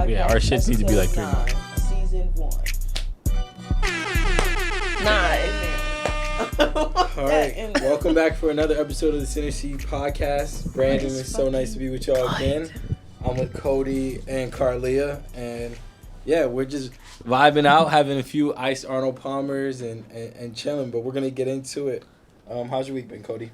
podcast. Yeah, our shits need to be like 3 9, minutes. Season 1. 9. All right, welcome back for another episode of the Sexxy podcast. Brandon, it's so nice to be with y'all again. I'm with Kodi and Carlia, and yeah, we're just vibing out, having a few iced Arnold Palmers and chilling. But we're gonna get into it. How's your week been, Kodi?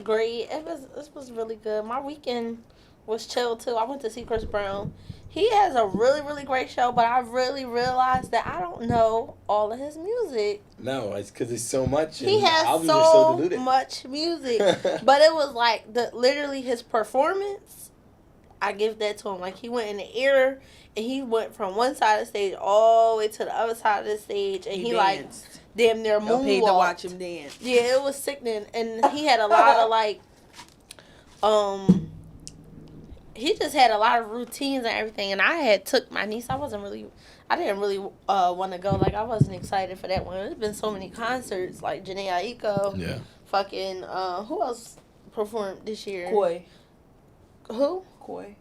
Great. This was really good. My weekend was chill too. I went to see Chris Brown. He has a really, really great show, but I really realized that I don't know all of his music. No, it's because it's so much. He and has albums are so diluted. much music, but it was like literally his performance. I give that to him. Like, he went in the air and he went from one side of the stage all the way to the other side of the stage, and he like damn near moonwalked. I paid to watch him dance. Yeah, it was sickening, and he had a lot of like, he just had a lot of routines and everything. And I had took my niece. I didn't really want to go. Like, I wasn't excited for that one. There's been so many concerts, like Janae Aiko. Yeah. Fucking who else performed this year? Koi. Who? Koi.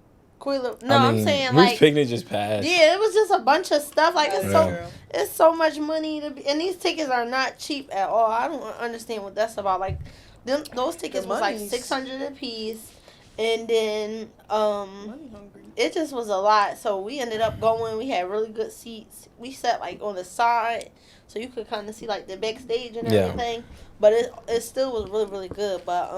No, I'm saying Bruce like. Picnic just passed. Yeah, it was just a bunch of stuff. Like, Yeah. it's so much money to be, and these tickets are not cheap at all. I don't understand what that's about. Like, those tickets was like $600 a piece, and then Money hungry. it just was a lot. So we ended up going. We had really good seats. We sat like on the side, so you could kind of see like the backstage and everything. But it still was really, really good. But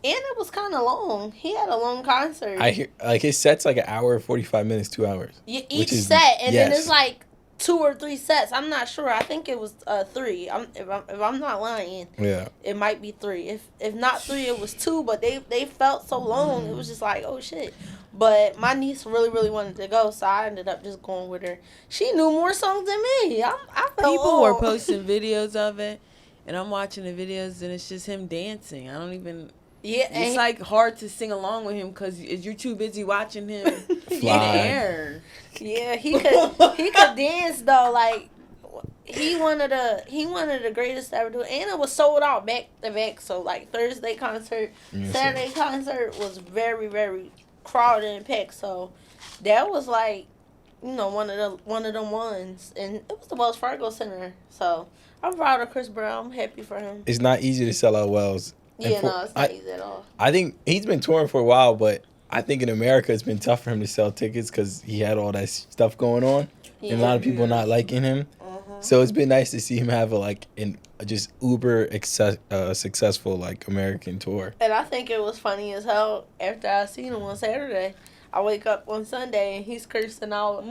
and it was kind of long. He had a long concert. I hear like his set's like an hour, 45 minutes, 2 hours. Yeah, each set, and then it's like 2 or 3 sets. I'm not sure. I think it was 3. If I'm not lying, Yeah. it might be 3. If not 3, it was 2. But they felt so long. It was just like, oh shit. But my niece really, really wanted to go, so I ended up just going with her. She knew more songs than me. I felt People were old. posting videos of it, and I'm watching the videos, and it's just him dancing. I don't even. Yeah, It's like hard to sing along with him because you're too busy watching him in the air. Yeah, he could dance though. Like, he one of the greatest to ever do it. And it was sold out back to back. So like Thursday concert, Saturday concert was very, very crowded and packed. So that was like, one of them ones. And it was the Wells Fargo Center. So I'm proud of Chris Brown. I'm happy for him. It's not easy to sell out Wells. Yeah, no, it's not easy at all. I think he's been touring for a while, but I think in America it's been tough for him to sell tickets because he had all that stuff going on, and a lot of people not liking him. So it's been nice to see him have an just uber successful like American tour. And I think it was funny as hell after I seen him on Saturday. I wake up on Sunday and he's cursing out.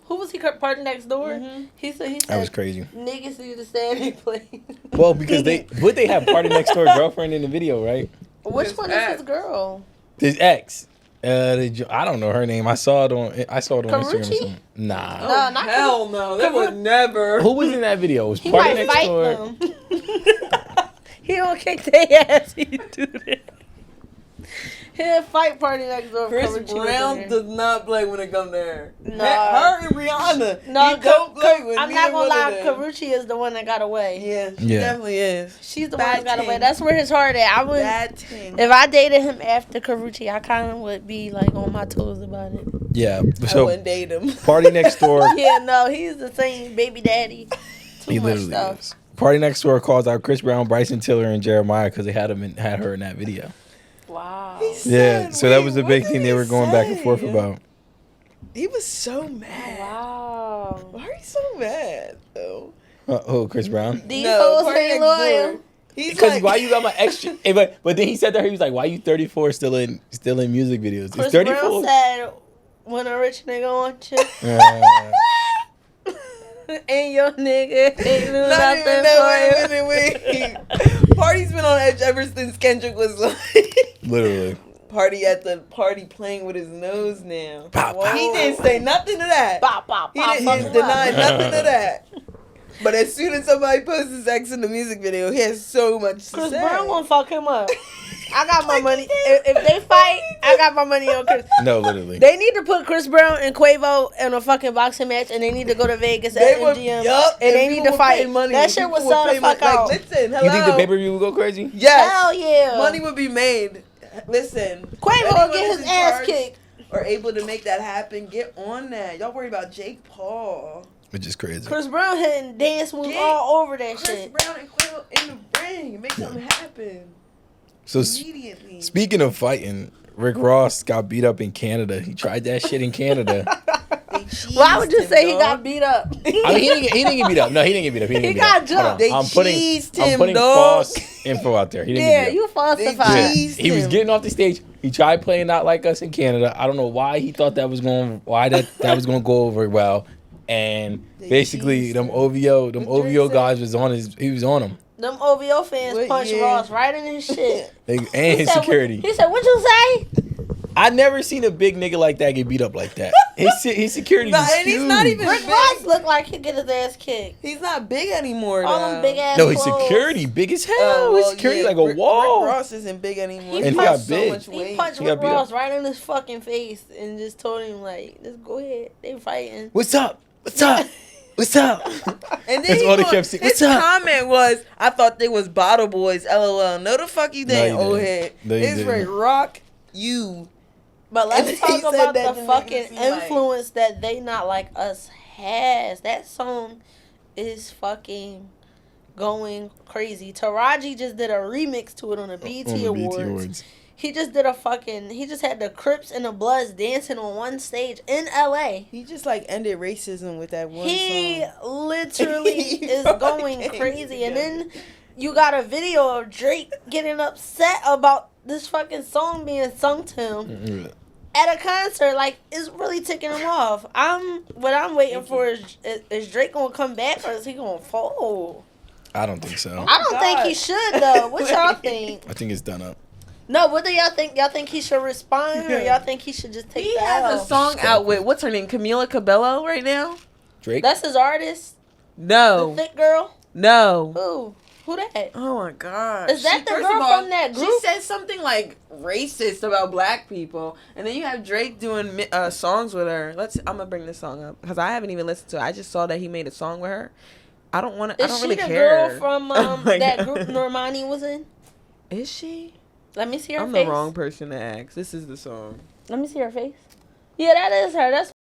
Who was he? Party Next Door. He said That was crazy. Niggas need to stay in their place. Well, because they have Party Next Door girlfriend in the video, right? Which one is his girl? His ex. I don't know her name. I saw it on Instagram or something. Nah. No, not Hell no. That would never. Who was in that video? It was He Party might Next fight Door. them. He don't kick their ass. He do that. He'll fight Party Next Door. Chris Brown does not play when it comes there. No. Her and Rihanna. No, he don't play with I'm not neither gonna one lie. of them. Karuchi is the one that got away. Yeah, she Yeah. definitely is. She's the Bad one that got thing. away. That's where his heart at. I would. Bad thing. If I dated him after Karuchi, I kind of would be like on my toes about it. Yeah. I So wouldn't date him. Party Next Door. Yeah, no, he's the same baby daddy. He Too much literally stuff. is. Party Next Door calls out Chris Brown, Bryson Tiller, and Jeremiah because they had her in that video. Wow. Yeah, so that was the big thing they were going back and forth about. He was so mad. Wow. Why are you so mad though? Who, Chris Brown? These hoes Party ain't Next loyal. Door. He's Because like, why you got my extra? Hey, but then he said that he was like, "Why you 34 still in music videos?" Chris It's 34. Brown said, when a rich nigga want you, and your nigga ain't do not even nothing that. for you. Wait. Party's been on edge ever since Kendrick was like. Literally. Party at the party playing with his nose now. Pow, pow. He didn't say nothing to that. Bop, bop, He bop, didn't fuck deny him up. nothing to that. But as soon as somebody posts his ex in the music video, he has so much to Chris say. Brown gonna fuck him up. I got my money. If they fight, I got my money on Chris. No, literally. They need to put Chris Brown and Quavo in a fucking boxing match, and they need to go to Vegas at MGM, and they need to fight. That shit would sell the fuck out. Listen, hello. You think the pay-per-view will go crazy? Yes. Hell yeah. Money would be made. Listen. Quavo will get his ass kicked. are able to make that happen, get on that. Y'all worry about Jake Paul. Which is crazy. Chris Brown hitting dance moves all over that shit. Chris Brown and Quavo in the ring. Make something happen. So Immediately. Speaking of fighting, Rick Ross got beat up in Canada. He tried that shit in Canada. Why would you say he got beat up? I mean, he didn't get beat up. No, he didn't get beat up. He got jumped. I'm putting false info out there. He didn't get beat up. You falsified. He was getting off the stage. He tried playing Not Like Us in Canada. I don't know why he thought that was going to go over well. And basically, them OVO guys he was on him. Them OVO fans punched Ross right in his shit. And his security. He said, "What'd you say?" I never seen a big nigga like that get beat up like that. His security is huge. He's not even Rick Ross looked like he'd get his ass kicked. He's not big anymore. All them big ass. No, his security big as hell. His security like a wall. Rick Ross isn't big anymore. And he got big. So much weight. He punched Rick Ross right in his fucking face and just told him like, "Just go ahead. They fighting." What's up? What's up? What's up? And then his comment was, "I thought they was bottle boys. LOL. No, the fuck you didn't, old head. It's Rick Rock you." But let's talk about the fucking influence that They Not Like Us has. That song is fucking going crazy. Taraji just did a remix to it on the BET Awards. He just had the Crips and the Bloods dancing on one stage in LA. He just like ended racism with that one song. He literally is going crazy. And then you got a video of Drake getting upset about this fucking song being sung to him. At a concert, like, it's really ticking him off. What I'm waiting for is Drake gonna come back or is he gonna fall? I don't think so. I don't think he should though. What y'all think? I think it's done up. No, what do y'all think? Y'all think he should respond or y'all think he should just take the L? He has a song out with, what's her name, Camila Cabello right now? Drake? That's his artist? No. The thick girl? No. Who that? Oh my God. Is that the girl from that group? She said something like racist about black people. And then you have Drake doing songs with her. I'm gonna bring this song up because I haven't even listened to it. I just saw that he made a song with her. I don't really care. Is she the girl from that group Normani was in? Is she? Let me see her face. I'm the wrong person to ask. This is the song. Let me see her face. Yeah, that is her. That's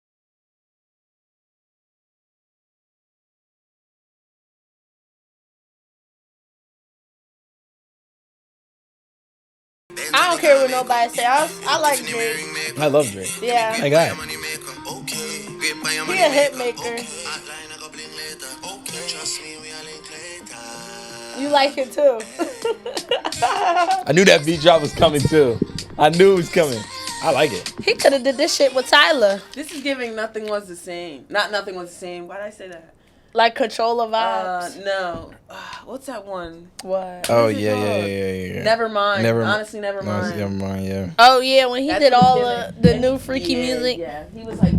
I don't care what nobody say. I like Drake. I love Drake. Yeah. My guy. He a hit maker. You like it too. I knew that beat drop was coming too. I knew it was coming. I like it. He could have did this shit with Tyler. This is giving Nothing Was the Same. Not Nothing Was the Same. Why did I say that? Like Controller vibes. No. What's that one? What? Oh yeah. Never mind. Honestly, never mind. Never mind. Yeah. Oh yeah, when he did all the new freaky music. Yeah, he was like,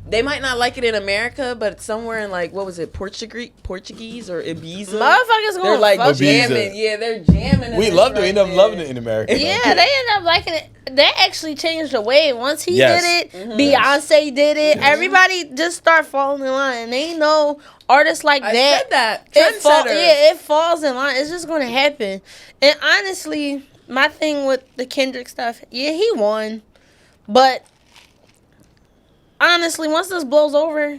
they might not like it in America, but somewhere in like, what was it, Portuguese or Ibiza? Motherfuckers gonna they're like fuck jamming. Yeah, they're jamming. We loved it. We ended up loving it in America. Yeah, they ended up liking it. That actually changed the wave. Once he did it, Beyonce did it. Everybody just start falling in line. And they know artists like I that. said that. Trendsetters. It falls in line. It's just gonna happen. And honestly, my thing with the Kendrick stuff, yeah, he won, but honestly, once this blows over,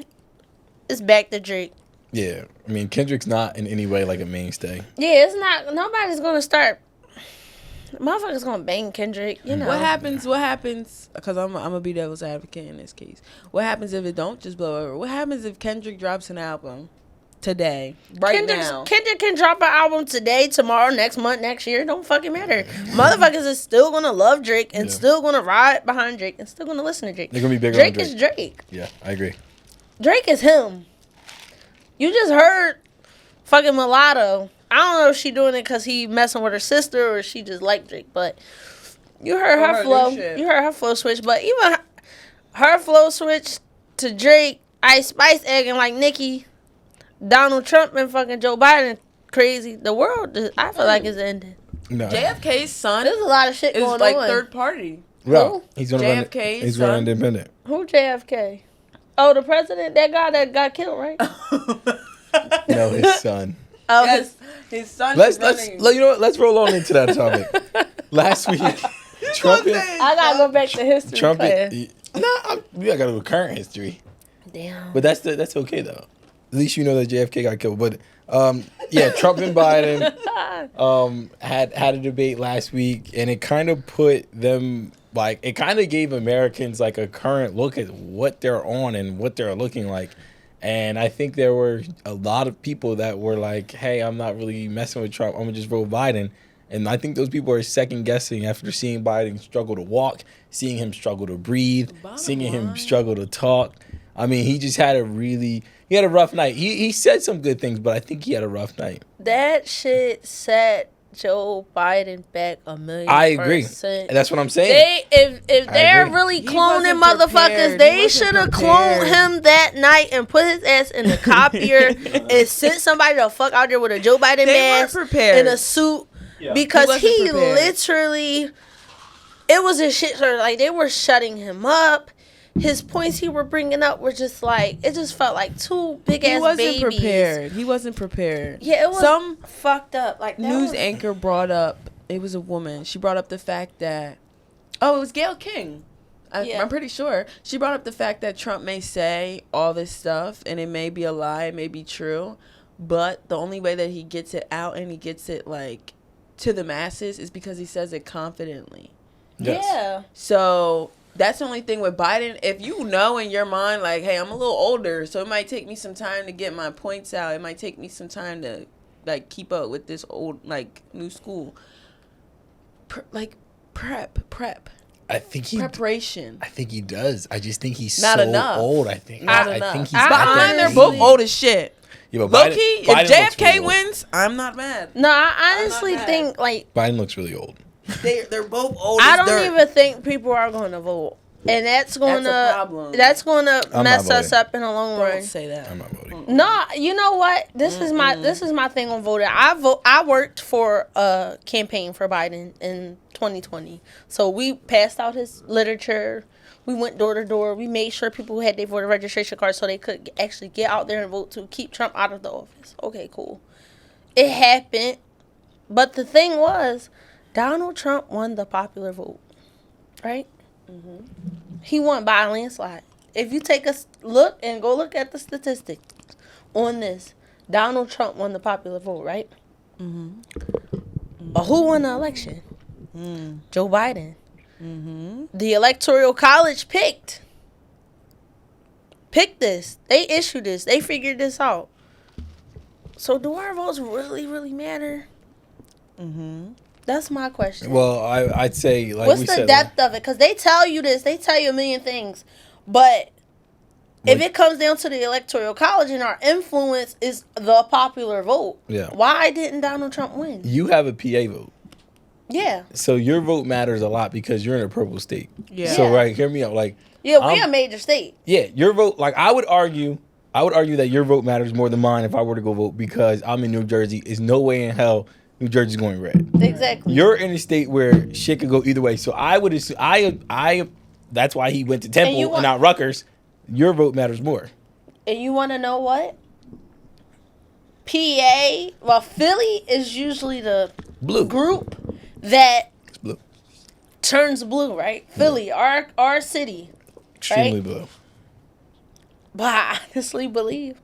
it's back to Drake. Yeah, I mean Kendrick's not in any way like a mainstay. Yeah, it's not. Nobody's gonna start. Motherfuckers gonna bang Kendrick. You know what happens? Because I'm gonna be devil's advocate in this case. What happens if it don't just blow over? What happens if Kendrick drops an album today, now? Kendrick can drop an album today, tomorrow, next month, next year. Don't fucking matter. Motherfuckers is still gonna love Drake and still gonna ride behind Drake and still gonna listen to Drake. They're gonna be bigger. Drake is Drake. Yeah, I agree. Drake is him. You just heard fucking Mulatto. I don't know if she doing it because he messing with her sister or she just like Drake, but you heard her flow. You heard her flow switch, but even her flow switch to Drake, Ice Spice acting like Nicki, Donald Trump and fucking Joe Biden crazy. The world, I feel like, is ending. No. JFK's son. There's a lot of shit going on. Third party. Well, he's gonna JFK's he's running independent. Who JFK? Oh, the president, that guy that got killed, right? No, his son. Oh, yes, his son. Let's you know what? Let's roll on into that topic. Last week, Trump. I gotta go back to history class. We gotta go with current history. Damn. But that's okay though. At least you know that JFK got killed. But yeah, Trump and Biden had a debate last week, and it kind of put them it kind of gave Americans like a current look at what they're on and what they're looking like. And I think there were a lot of people that were like, "Hey, I'm not really messing with Trump. I'm gonna just vote Biden." And I think those people are second guessing after seeing Biden struggle to walk, seeing him struggle to breathe, seeing him struggle to talk. I mean, he just had a rough night. He said some good things, but I think he had a rough night. That shit set Joe Biden back 1,000,000%. I agree. And that's what I'm saying. If they're really cloning motherfuckers, they should have cloned him that night and put his ass in the copier and sent somebody the fuck out there with a Joe Biden mask and a suit. Yeah. Because he literally, it was a shit show. Like, they were shutting him up. His points he were bringing up were just like, it just felt like two big ass babies. He wasn't prepared. Yeah, it was some fucked up. Like, news anchor brought up, it was a woman. She brought up the fact that, it was Gayle King. I'm pretty sure. She brought up the fact that Trump may say all this stuff and it may be a lie, it may be true, but the only way that he gets it out and he gets it like to the masses is because he says it confidently. Yes. Yeah. So that's the only thing with Biden. If you know in your mind, like, hey, I'm a little older, so it might take me some time to get my points out. It might take me some time to, like, keep up with this old, like, new school. Prep. I think preparation. I think he does. I just think he's not so enough. Old. I think he's. Behind, they're both old as shit. Yeah, but low key, if JFK wins, I'm not mad. No, I honestly think like Biden looks really old. They're both old. I don't even think people are going to vote, and that's going to mess us up in the long run. Don't say that. I'm not voting. No, you know what? This is my thing on voting. I worked for a campaign for Biden in 2020, so we passed out his literature. We went door to door. We made sure people who had their voter registration cards so they could actually get out there and vote to keep Trump out of the office. Okay, cool. It happened. But the thing was, Donald Trump won the popular vote. Right? Mm-hmm. He won by a landslide. If you take a look and go look at the statistics on this, Donald Trump won the popular vote, right? Mm-hmm. But who won the election? Joe Biden. Mm-hmm. The Electoral College picked this. They issued this. They figured this out. So do our votes really, really matter? Mm-hmm. That's my question. Well, I'd say, like, what's the depth of it? Because they tell you this. They tell you a million things. But if it comes down to the Electoral College and our influence is the popular vote, why didn't Donald Trump win? You have a PA vote. Yeah. So your vote matters a lot because you're in a purple state. Yeah. So, right, hear me out. Like, yeah, we're a major state. Yeah, your vote, like, I would argue that your vote matters more than mine if I were to go vote because I'm in New Jersey. There's no way in hell New Jersey's going red. Exactly. You're in a state where shit could go either way. So I would assume, that's why he went to Temple and not Rutgers. Your vote matters more. And you want to know what? Philly is usually the blue group that turns blue, right? Yeah. Philly, our city. Extremely right? blue. But I honestly believe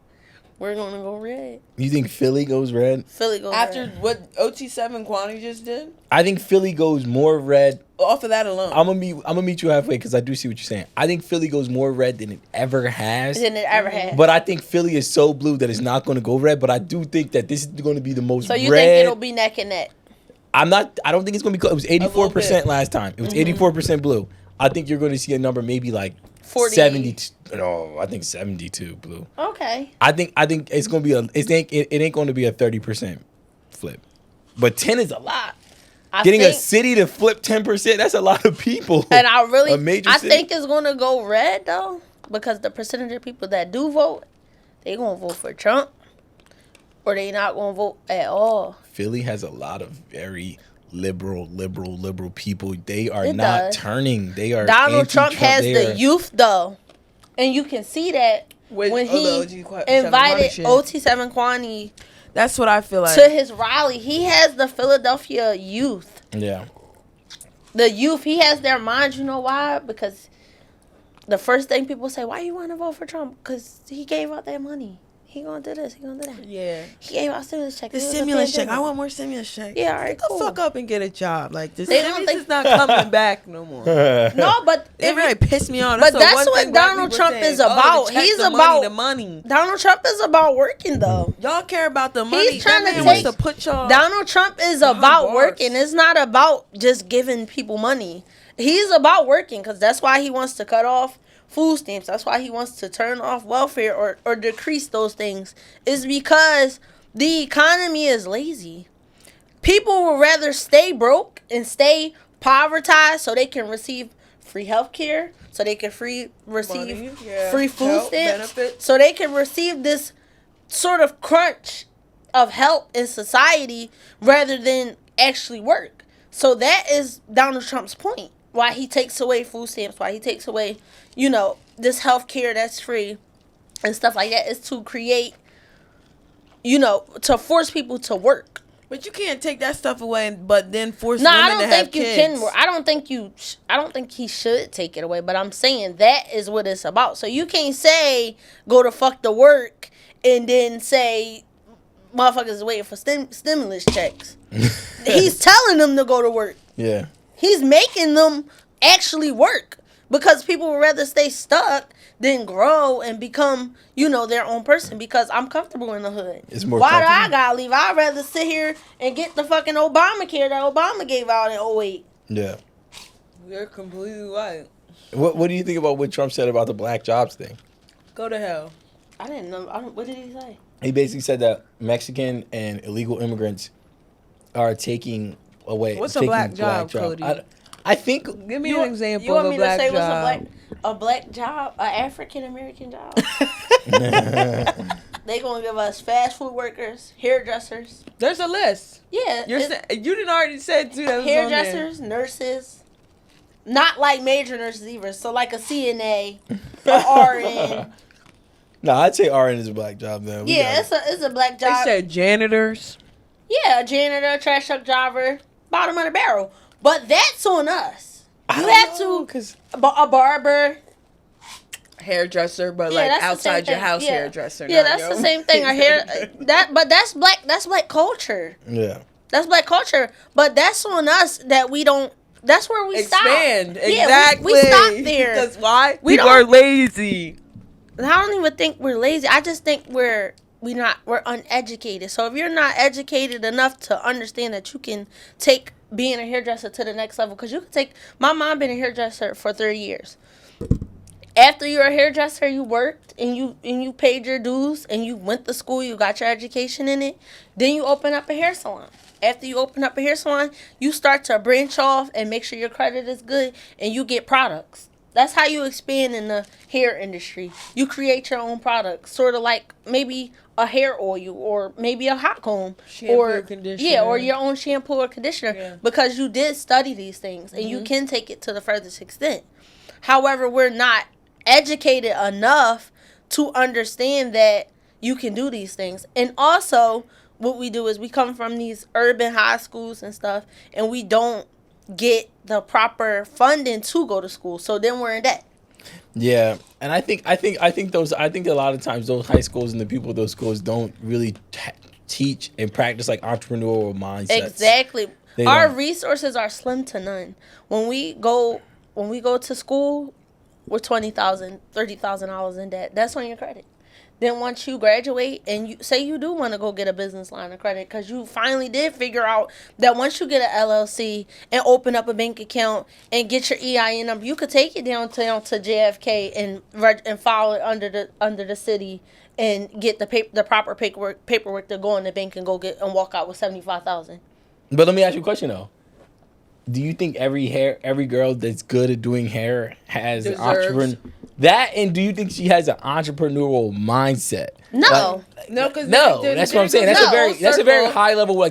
we're going to go red. You think Philly goes red? Philly goes after red. what OT7 Kwani just did? I think Philly goes more red. Off of that alone. I'm gonna meet you halfway because I do see what you're saying. I think Philly goes more red than it ever has. But I think Philly is so blue that it's not going to go red. But I do think that this is going to be the most red. So you think it'll be neck and neck? I don't think it's going to be close. It was 84% last time. It was 84% blue. I think you're going to see a number maybe like 40. 70. No, I think 72 blue. Okay. I think it's going to be it ain't going to be a 30% flip. But 10 is a lot. Getting a city to flip 10%, that's a lot of people. And I think it's going to go red though because the percentage of people that do vote, they going to vote for Trump or they not going to vote at all. Philly has a lot of very liberal people. They are not turning. They are Donald Trump has the youth though. And you can see that when he invited OT7 Kwani. That's what I feel like. To his rally. He has the Philadelphia youth. Yeah. The youth, he has their minds. You know why? Because the first thing people say, why you want to vote for Trump? Because he gave out that money. He gonna do this. He gonna do that. Yeah. He gave out stimulus check. The stimulus check. I want more stimulus check. Yeah, all right, Get cool. the fuck up and get a job. Like, the They don't stimulus think- is not coming back no more. No, but It really pissed me off. But the that's one what thing black Donald people Trump say, is about. the check, He's the about the money. Donald Trump is about working though. Y'all care about the money. He's trying that to man wants take- to put y'all. Donald Trump is Behind about bars. working. It's not about just giving people money. He's about working because that's why he wants to cut off food stamps. That's why he wants to turn off welfare or decrease those things. Is because the economy is lazy. People would rather stay broke and stay povertized so they can receive free health care, so they can receive Money, yeah. free food Help, stamps, benefits. so they can receive this sort of crunch of help in society rather than actually work. So that is Donald Trump's point. Why he takes away food stamps, why he takes away, this health care that's free and stuff like that, is to create, to force people to work. But you can't take that stuff away, but then force No, women I to don't have think you kids. can work. I don't think he should take it away, but I'm saying that is what it's about. So you can't say go to fuck the work and then say motherfuckers is waiting for stimulus checks. He's telling them to go to work. Yeah. He's making them actually work because people would rather stay stuck than grow and become, their own person because I'm comfortable in the hood. It's more Why do I comfortable. gotta leave? I'd rather sit here and get the fucking Obamacare that Obama gave out in 08. Yeah. You're completely right. What do you think about what Trump said about the black jobs thing? Go to hell. I didn't know. What did he say? He basically said that Mexican and illegal immigrants are taking away. What's a taking black job, Kodi? I think Give me You an example you want of me a black to say job. what's a black job, an African American job? They gonna give us fast food workers, hairdressers. There's a list. Yeah, You didn't already said too. That was on there. hairdressers, nurses. Not like major nurses either. So like a CNA, a RN. No, I'd say RN is a black job though. We Yeah, got it's a black They job. said janitors. Yeah, a janitor, trash truck driver, bottom of the barrel. But that's on us. I You don't have know, to 'cause a barber. Hairdresser, but Yeah, like that's the outside same your thing. house Yeah. hairdresser. Yeah, not that's your- the same thing. A hair but that's black. That's black culture. yeah. That's black culture. But that's on us that we don't. That's where we Expand. stop. Yeah, Exactly. we stop there. Because why? We People don't- are lazy. I don't even think we're lazy. I just think we're uneducated. So if you're not educated enough to understand that you can take being a hairdresser to the next level, because you can take. My mom been a hairdresser for 30 years. After you're a hairdresser, you worked and you paid your dues and you went to school, you got your education in it. Then you open up a hair salon. After you open up a hair salon, you start to branch off and make sure your credit is good and you get products. That's how you expand in the hair industry. You create your own products, sort of like maybe a hair oil or maybe a hot comb Shampoo or conditioner. Yeah, or your own shampoo or conditioner, Yeah. because you did study these things and you can take it to the furthest extent. However, we're not educated enough to understand that you can do these things. And also, what we do is we come from these urban high schools and stuff, and we don't get the proper funding to go to school. So then we're in debt. Yeah, and I think a lot of times those high schools and the people of those schools don't really teach and practice like entrepreneurial mindsets. Exactly. They Our don't. resources are slim to none. When we go to school, we're $20,000, $30,000 in debt. That's on your credit. Then once you graduate and you say you do want to go get a business line of credit because you finally did figure out that once you get an LLC and open up a bank account and get your EIN number, you could take it downtown to JFK and file it under the city and get the proper paperwork to go in the bank and go get and walk out with $75,000. But let me ask you a question though. Do you think every girl that's good at doing hair has an Deserves. entrepreneur? That, and do you think she has an entrepreneurial mindset? No. No, because That's what I'm saying. That's a very high level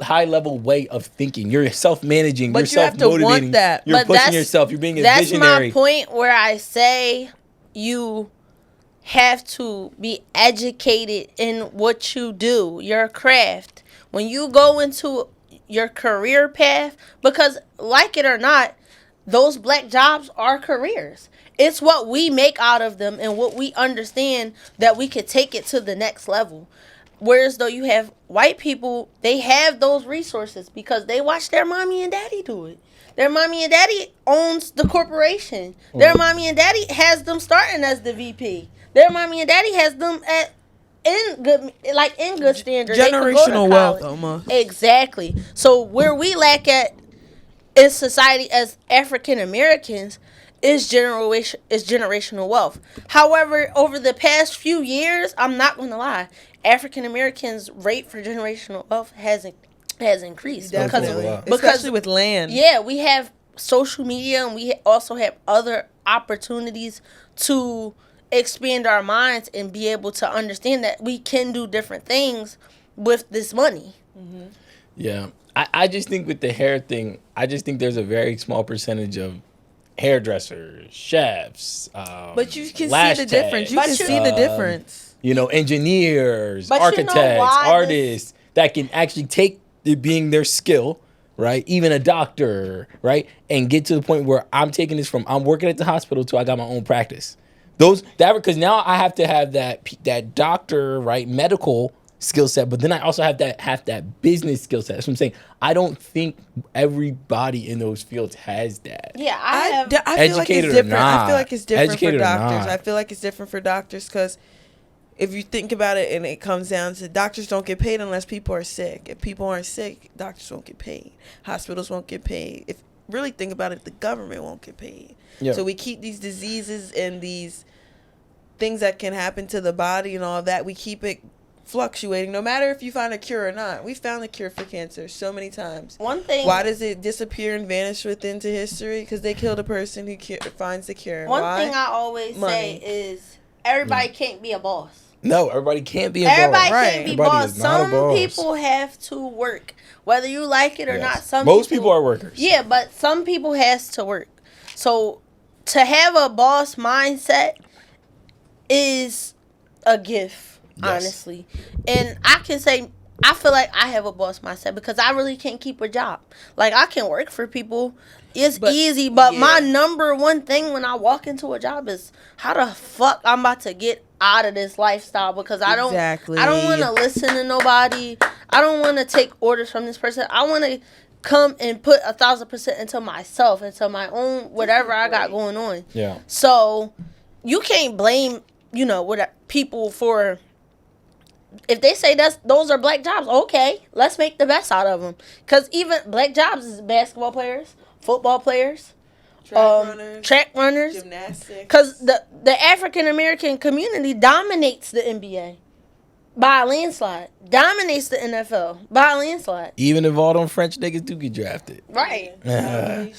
high level way of thinking. You're self-managing. But you're you have to want self-motivating. that. You're But pushing that's- yourself. You're being a That's visionary. my point where I say you have to be educated in what you do, your craft. When you go into your career path, because like it or not, those black jobs are careers. It's what we make out of them and what we understand that we could take it to the next level. Whereas though you have white people, they have those resources because they watch their mommy and daddy do it. Their mommy and daddy owns the corporation. Their mommy and daddy has them starting as the VP. Their mommy and daddy has them in good standards. Generational wealth almost. Exactly. So where we lack at in society as African Americans is generational wealth. However, over the past few years, I'm not going to lie, African Americans' rate for generational wealth has increased because especially with land. Yeah, we have social media and we also have other opportunities to expand our minds and be able to understand that we can do different things with this money. Mm-hmm. Yeah. I just think with the hair thing, I just think there's a very small percentage of hairdressers, chefs, but you can see the difference. You can see the difference. Engineers, architects, artists that can actually take it being their skill, right? Even a doctor, right? And get to the point where I'm taking this from I'm working at the hospital to I got my own practice. Because now I have to have that doctor, right, medical skill set, but then I also have that business skill set. That's what I'm saying. I don't think everybody in those fields has that. Yeah, I feel like it's different. I feel like it's different for doctors. I feel like it's different for doctors because if you think about it, and it comes down to doctors don't get paid unless people are sick. If people aren't sick, doctors won't get paid. Hospitals won't get paid. If really think about it, the government won't get paid. Yeah. So we keep these diseases and these things that can happen to the body and all that. We keep it fluctuating no matter if you find a cure or not. We found a cure for cancer so many times. One thing, why does it disappear and vanish into history? Because they killed a person who finds the cure. One thing I always say is everybody can't be a boss. No, everybody can't be a boss. Everybody can't be boss. Some people have to work, whether you like it or not. Most people are workers. Yeah, but some people has to work. So to have a boss mindset is a gift. Yes. Honestly. And I can say I feel like I have a boss mindset because I really can't keep a job. Like, I can work for people. It's easy, but my number one thing when I walk into a job is how the fuck I'm about to get out of this lifestyle because I don't want to listen to nobody. I don't want to take orders from this person. I want to come and put 1,000% into myself, into my own whatever I got going on. Yeah. So you can't blame, people for. If they say those are black jobs, okay, let's make the best out of them. Because even black jobs is basketball players, football players, track runners, gymnastics. Because the African American community dominates the NBA by a landslide, dominates the NFL by a landslide. Even if all them French niggas do get drafted. Right. Dominate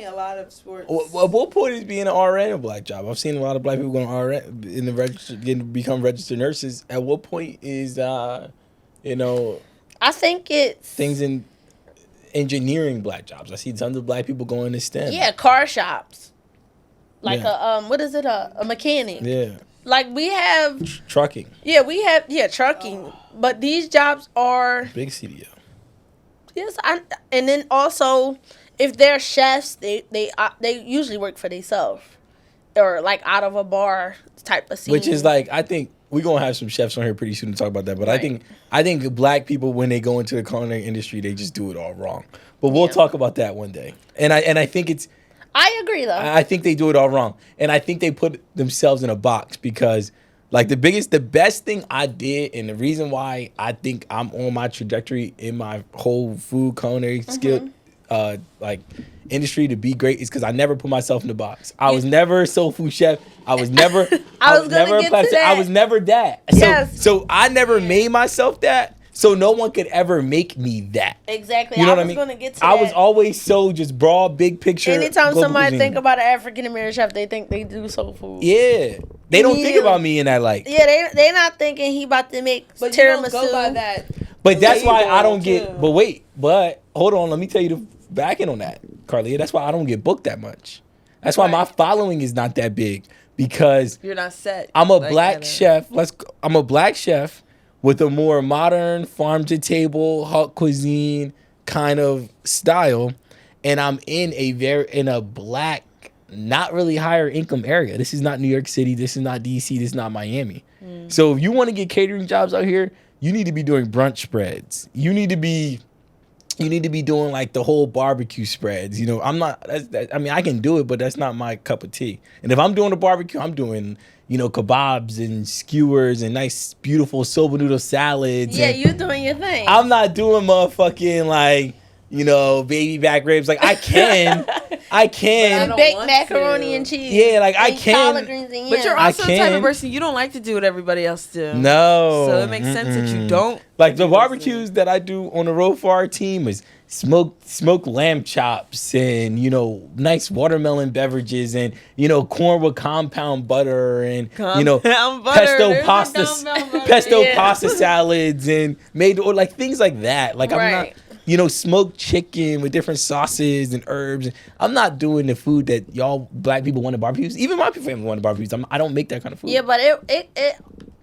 a lot of sports. What point is being an RN a black job? I've seen a lot of black people going RN become registered nurses. At what point is I think it's things in engineering black jobs. I see tons of black people going to STEM. Yeah, car shops. Like a mechanic. Yeah. Like we have trucking. Yeah, we have trucking. But these jobs are big CDO. Yes, and then also if they're chefs, they usually work for themselves or like out of a bar type of scene. Which is like, I think we're gonna have some chefs on here pretty soon to talk about that. But right. I think black people, when they go into the culinary industry, they just do it all wrong. But we'll talk about that one day. And I think it's. I agree, though. I think they do it all wrong. And I think they put themselves in a box because, like, the best thing I did and the reason why I think I'm on my trajectory in my whole food culinary skill, industry to be great is because I never put myself in the box. I was never a soul food chef. I was never, I was never a plastic. I was never that. Yes. So I never made myself that. So no one could ever make me that. Exactly. You know what I mean? Gonna get to I that. was always so just broad, big picture. Anytime somebody think about an African American chef, they think they do soul food. Yeah. They don't think about me in that light. Yeah, they not thinking he about to make tiramisu. You don't go by that. But that's why I don't get. But hold on. Let me tell you the back end on that, Carlia. That's why I don't get booked that much. That's why my following is not that big because you're not set. I'm a black chef. I'm a black chef with a more modern farm to table haute cuisine kind of style, and I'm in a black, not really higher income area. This is not New York City. This is not DC. This is not Miami. So if you want to get catering jobs out here, you need to be doing brunch spreads. You need to be doing like the whole barbecue spreads. You know, I'm not. I mean, I can do it, but that's not my cup of tea. And if I'm doing a barbecue, I'm doing, you know, kebabs and skewers and nice, beautiful soba noodle salads. Yeah, you doing your thing. I'm not doing motherfucking like, you know, baby back ribs. Like I can. And baked macaroni and cheese. Yeah, like I can. Collard greens and but you're also the type of person, you don't like to do what everybody else do. No. So it makes sense that you don't. Like the barbecues that I do on the road for our team is smoked lamb chops and, you know, nice watermelon beverages and, you know, corn with compound butter and, you know, pesto pasta salads and or like things like that. Like I'm not, you know, smoked chicken with different sauces and herbs. I'm not doing the food that y'all black people want to barbecues. Even my family want to barbecues. I don't make that kind of food. Yeah, but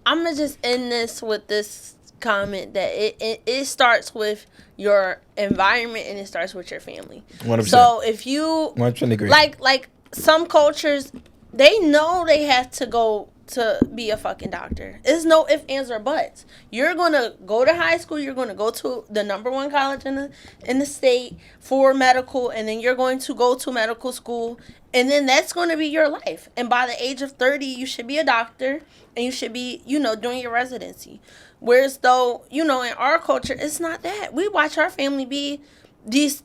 I'm gonna just end this with this comment that it starts with your environment and it starts with your family. 100%. So if you 100% agree. Like some cultures, they know they have to go to be a fucking doctor. There's no ifs, ands, or buts. You're gonna go to high school. You're gonna go to the #1 college in the state for medical, and then you're going to go to medical school, and then that's going to be your life. And by the age of 30, you should be a doctor, and you should be, you know, doing your residency. Whereas though, you know, in our culture, it's not that. We watch our family be these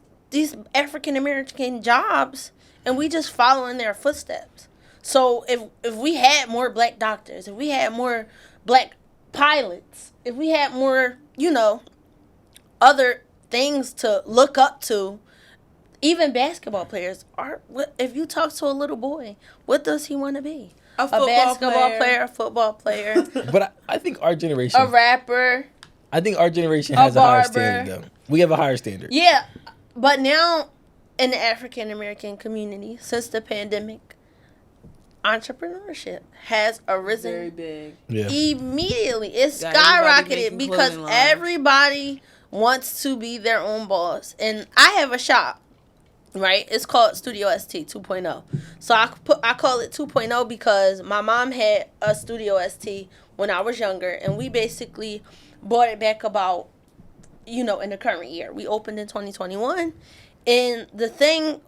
African American jobs, and we just follow in their footsteps. So if we had more black doctors, if we had more black pilots, if we had more, you know, other things to look up to, even basketball players if you talk to a little boy, what does he want to be? A basketball player, a football player. But I think our generation, a rapper. I think our generation has a higher standard though. We have a higher standard. Yeah, but now in the African American community, since the pandemic, entrepreneurship has arisen very big. Yeah. Immediately. It's skyrocketed because everybody wants to be their own boss. And I have a shop, right? It's called Studio ST 2.0. So I call it 2.0 because my mom had a Studio ST when I was younger, and we basically bought it back about, you know, in the current year. We opened in 2021, and the thing,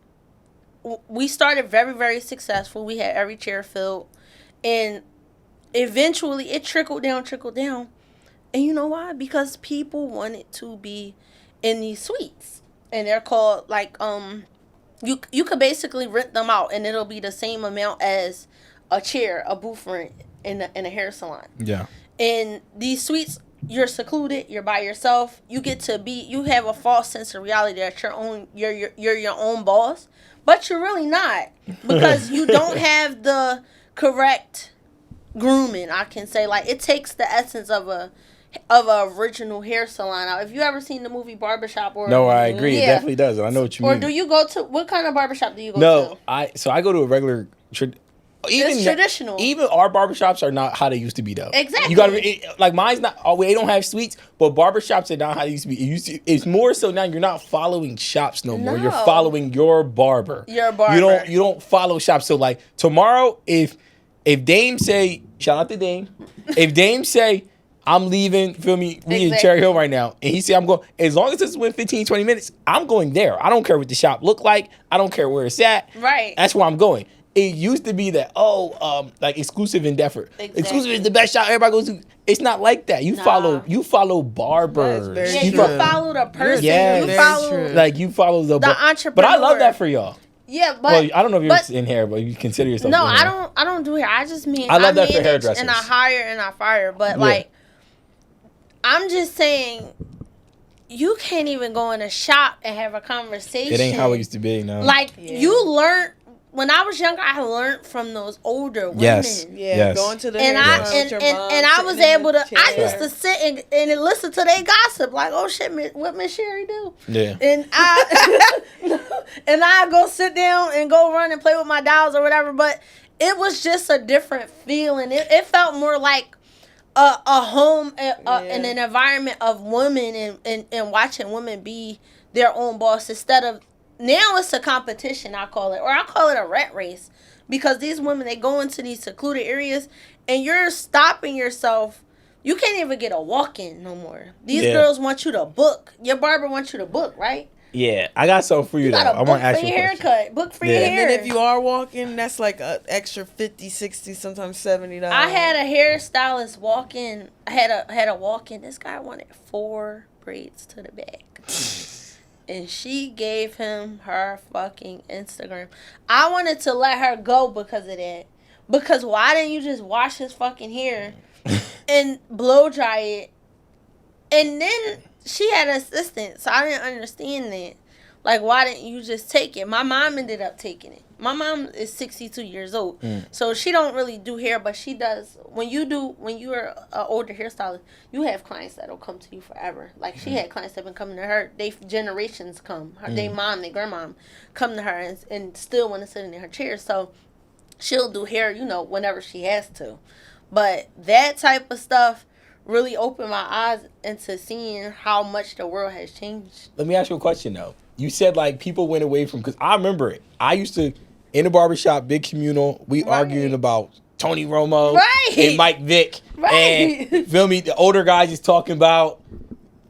we started very, very successful. We had every chair filled. And eventually it trickled down. And you know why? Because people wanted to be in these suites. And they're called, like, you could basically rent them out, and it'll be the same amount as a chair, a booth rent in a hair salon. Yeah. And these suites, you're secluded, you're by yourself. You get to you have a false sense of reality that you're your own boss. But you're really not, because you don't have the correct grooming, I can say. Like, it takes the essence of a original hair salon out. Have you ever seen the movie Barbershop? No, I agree. Yeah. It definitely does. I know what you mean. Or do you go to, what kind of barbershop do you go to? No, I go to a regular... It's traditional. Even our barbershops are not how they used to be, though. Exactly. You gotta like mine's not. Oh, they don't have suites, but barbershops are not how they used to be. It's more so now. You're not following shops no more. You're following your barber. You don't follow shops. So like tomorrow, if Dame say, shout out to Dame, if Dame say, I'm leaving, feel me, we in Cherry Hill right now, and he say I'm going, as long as it's within 15, 20 minutes, I'm going there. I don't care what the shop look like. I don't care where it's at. Right. That's where I'm going. It used to be that, like exclusive endeavor. Exactly. Exclusive is the best shop everybody goes to. It's not like that. You follow barbers. You follow the person. You follow the entrepreneur. But I love that for y'all. Yeah, but well, I don't know if you're in hair, but you consider yourself. No, I don't do hair. I just mean I love that for hairdressers. And I hire and I fire. But like, I'm just saying, you can't even go in a shop and have a conversation. It ain't how it used to be. No. Like you learn. When I was younger, I learned from those older women. Yes. Going to the and I was able to. I used to sit and listen to their gossip, like, oh shit, what Miss Sherry do? Yeah. And I go sit down and go run and play with my dolls or whatever. But it was just a different feeling. It felt more like a home, and an environment of women and watching women be their own boss instead of now it's a competition, I call it. Or I call it a rat race. Because these women, they go into these secluded areas and you're stopping yourself. You can't even get a walk-in no more. These girls want you to book. Your barber wants you to book, right? Yeah, I got something for you, though. I want to ask you a haircut. Book for your hair. And then if you are walking, that's like an extra 50, 60, sometimes $70. I had a hairstylist walk in. I had a walk in. This guy wanted 4 braids to the back. And she gave him her fucking Instagram. I wanted to let her go because of that. Because why didn't you just wash his fucking hair and blow dry it? And then she had an assistant, so I didn't understand that. Like, why didn't you just take it? My mom ended up taking it. My mom is 62 years old, so she don't really do hair, but she does. When you're an older hairstylist, you have clients that'll come to you forever. Like, she had clients that been coming to her. They generations come. They mom, they grandmom come to her and still want to sit in her chair. So she'll do hair, whenever she has to. But that type of stuff really opened my eyes into seeing how much the world has changed. Let me ask you a question, though. You said, like, people went away from... Because I remember it. I used to... In the barbershop, big communal, we arguing about Tony Romo and Mike Vick. And, feel me, the older guys is talking about,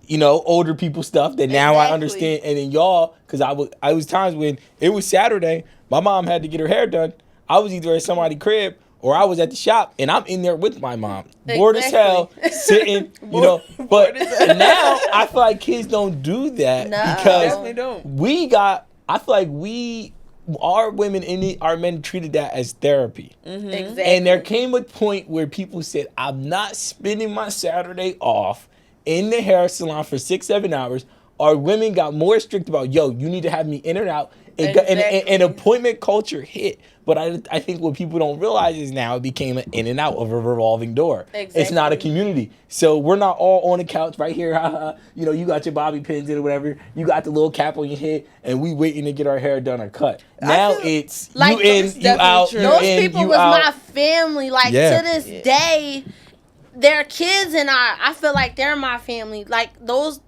older people stuff that now I understand. And then y'all... Because I was times when it was Saturday, my mom had to get her hair done. I was either at somebody's crib or I was at the shop, and I'm in there with my mom. Bored as hell, sitting, But now, I feel like kids don't do that because I feel like our women our men treated that as therapy. Mm-hmm. Exactly. And there came a point where people said, I'm not spending my Saturday off in the hair salon for 6-7 hours. Our women got more strict about, you need to have me in and out. And appointment culture hit. But I think what people don't realize is now it became an in and out of a revolving door. Exactly. It's not a community. So we're not all on the couch right here. You got your bobby pins in or whatever. You got the little cap on your head. And we waiting to get our hair done or cut. Now it's like, you in, you out, true. Those people was my family. Like, to this day, their kids and I feel like they're my family. Like, those,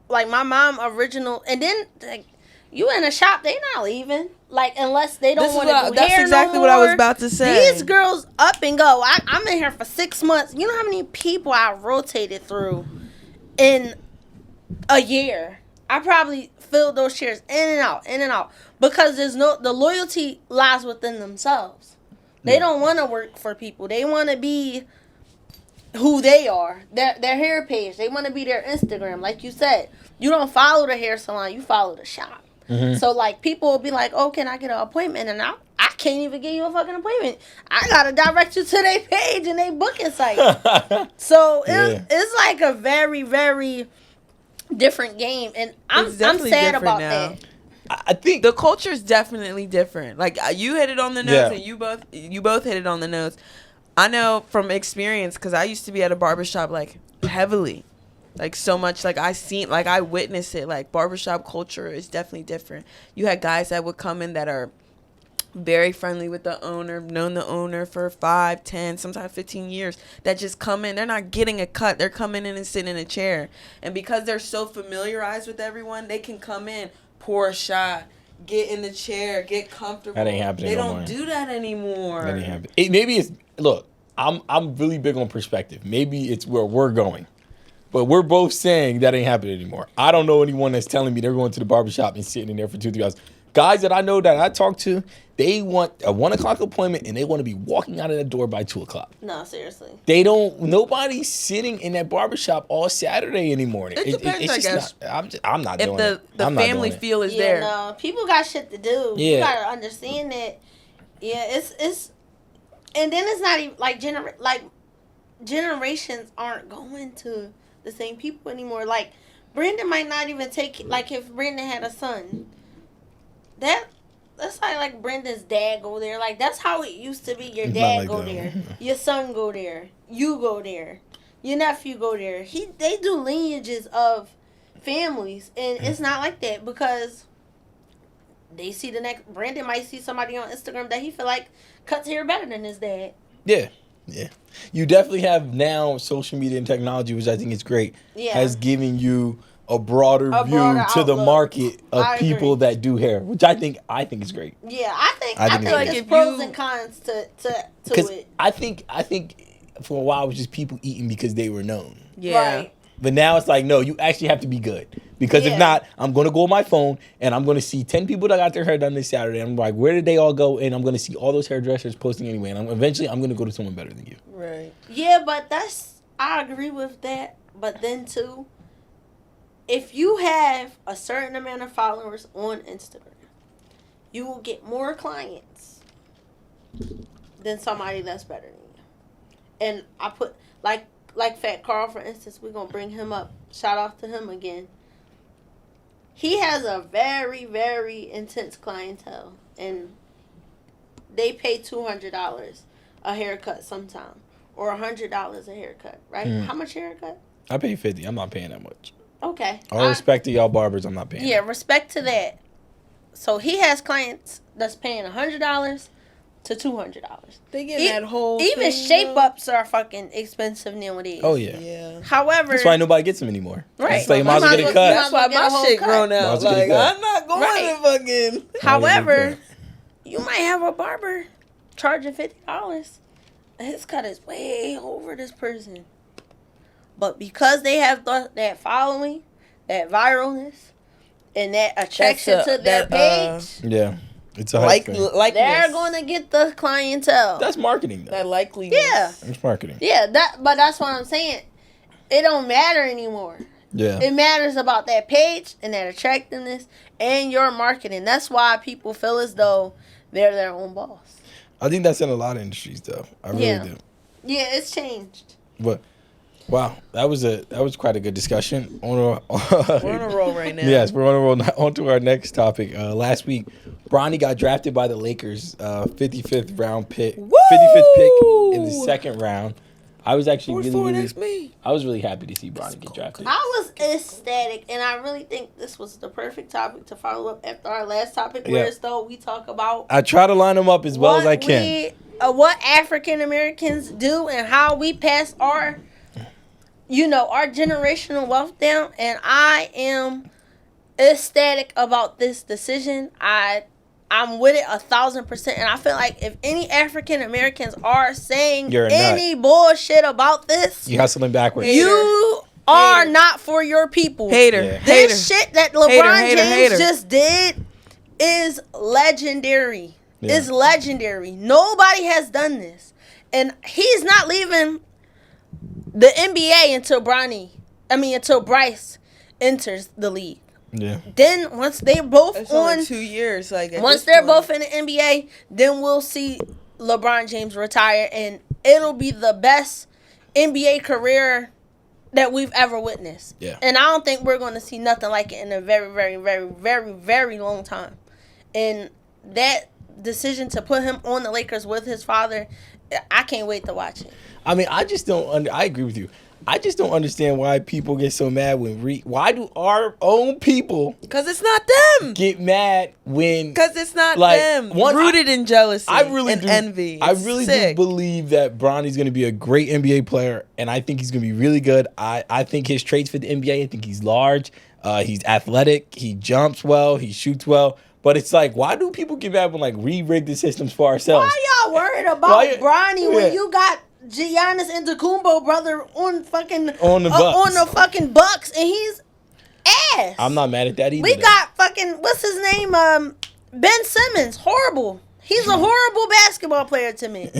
like, my mom original. And then, like, you in a shop, they not leaving. Like, unless they don't want to do hair no more. That's exactly what I was about to say. These girls up and go. I'm in here for 6 months. You know how many people I rotated through in a year? I probably filled those chairs in and out. Because the loyalty lies within themselves. They don't want to work for people. They want to be who they are. Their hair page. They want to be their Instagram. Like you said, you don't follow the hair salon. You follow the shop. Mm-hmm. So, like, people will be like, oh, can I get an appointment? And I can't even give you a fucking appointment. I got to direct you to their page and their booking site. So, it's like a very, very different game. And I'm sad about that. I think the culture is definitely different. Like, you hit it on the nose and you both hit it on the nose. I know from experience because I used to be at a barbershop, like, heavily. Like, so much, like, I witnessed it. Like, barbershop culture is definitely different. You had guys that would come in that are very friendly with the owner, known the owner for 5, 10, sometimes 15 years, that just come in. They're not getting a cut. They're coming in and sitting in a chair. And because they're so familiarized with everyone, they can come in, pour a shot, get in the chair, get comfortable. That ain't happening no more. They don't do that anymore. That ain't happening. Maybe it's, look, I'm really big on perspective. Maybe it's where we're going. But we're both saying that ain't happening anymore. I don't know anyone that's telling me they're going to the barbershop and sitting in there for 2-3 hours. Guys that I know that I talk to, they want a 1 o'clock appointment and they want to be walking out of the door by 2 o'clock. No, seriously. Nobody's sitting in that barbershop all Saturday anymore. It depends, I guess. I'm not doing it. If the family feel is there. No, people got shit to do. Yeah. You got to understand that. Yeah, it's and then it's not even like generations aren't going to the same people anymore. Like, Brandon might not even take, like, if Brandon had a son, that's like Brandon's dad go there. Like, that's how it used to be. Your dad go there, your son go there, you go there, your nephew go there. They do lineages of families, and it's not like that because they see Brandon might see somebody on Instagram that he feel like cuts hair better than his dad. Yeah. You definitely have now social media and technology, which I think is great, has given you a broader view to the outlook. market of I people agree. that do hair, which I think is great. Yeah, I think it's there's pros and cons to it. I think for a while it was just people eating because they were known. Yeah. Right. But now it's like, no, you actually have to be good. Because if not, I'm going to go on my phone and I'm going to see 10 people that got their hair done this Saturday. I'm like, where did they all go? And I'm going to see all those hairdressers posting anyway. And eventually I'm going to go to someone better than you. Right. Yeah, but I agree with that. But then too, if you have a certain amount of followers on Instagram, you will get more clients than somebody that's better than you. And I put, like Fat Carl, for instance, we're going to bring him up. Shout out to him again. He has a very, very intense clientele. And they pay $200 a haircut sometime. Or $100 a haircut, right? How much haircut? I pay $50. I'm not paying that much. Okay. All respect to y'all barbers, I'm not paying. Yeah, respect to that. So he has clients that's paying $100 to $200. They get that whole even thing, shape ups are fucking expensive nowadays. Oh yeah. Yeah. However, That's why nobody gets them anymore. Right. It's like you might as well get a cut. That's why my shit grown out. Like I'm not going Right. to fucking. However, you might have a barber charging $50. His cut is way over this person. But because they have that following, that viralness, and that attraction to their page, Yeah. It's a hype thing. they're going to get the clientele. That's marketing though. That likeliness. Yeah. It's marketing. Yeah, but that's what I'm saying. It don't matter anymore. Yeah. It matters about that page and that attractiveness and your marketing. That's why people feel as though they're their own boss. I think that's in a lot of industries though. I really do. Yeah, it's changed. But wow, that was quite a good discussion. We're on a roll right now. Yes, we're on a roll. Now, on to our next topic. Last week, Bronny got drafted by the Lakers, 55th round pick, 55th pick in the second round. I was actually I was really happy to see Bronny get drafted. I was ecstatic, and I really think this was the perfect topic to follow up after our last topic, where it's though we talk about. I try to line them up as well as I can. What African Americans do and how we pass our generational wealth down, and I am ecstatic about this decision. I'm with it 1,000%, and I feel like if any African Americans are saying any bullshit about this, you hustling backwards. You are not for your people. This shit that LeBron James just did is legendary. Yeah. It's legendary. Nobody has done this, and he's not leaving the NBA until Bryce enters the league. Yeah. Then once they both it's only 2 years, once they're both in the NBA, then we'll see LeBron James retire, and it'll be the best NBA career that we've ever witnessed. Yeah. And I don't think we're going to see nothing like it in a very, very, very, very, very long time. And that decision to put him on the Lakers with his father, I can't wait to watch it. I mean, I just don't. I agree with you. I just don't understand why people get so mad when why do our own people? Because it's not them. Get mad when because it's not them. Rooted in jealousy. And envy. I really do believe that Bronny's going to be a great NBA player, and I think he's going to be really good. I think his traits for the NBA. I think he's large. He's athletic. He jumps well. He shoots well. But it's like, why do people get mad when we rig the systems for ourselves? Why y'all worried about Bronny when you got Giannis Antetokounmpo brother on the fucking Bucks, and he's ass. I'm not mad at that either. We got fucking what's his name? Ben Simmons, horrible. He's a horrible basketball player to me.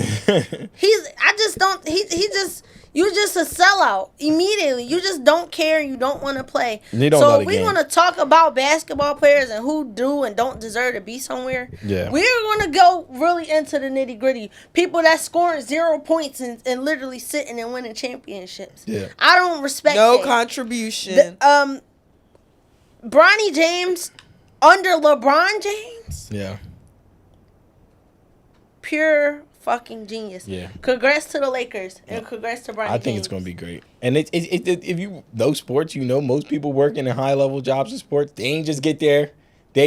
You're just a sellout immediately. You just don't care. You don't want to play. So if we want to talk about basketball players and who do and don't deserve to be somewhere, we're going to go really into the nitty gritty. People that scoring 0 points and literally sitting and winning championships. Yeah. I don't respect no that. Contribution. Bronny James under LeBron James. Yeah. Pure fucking genius. Yeah. Congrats to the Lakers and congrats to Bronny James. I think it's going to be great. And if you know sports, most people working in high level jobs in sports, they ain't just get there.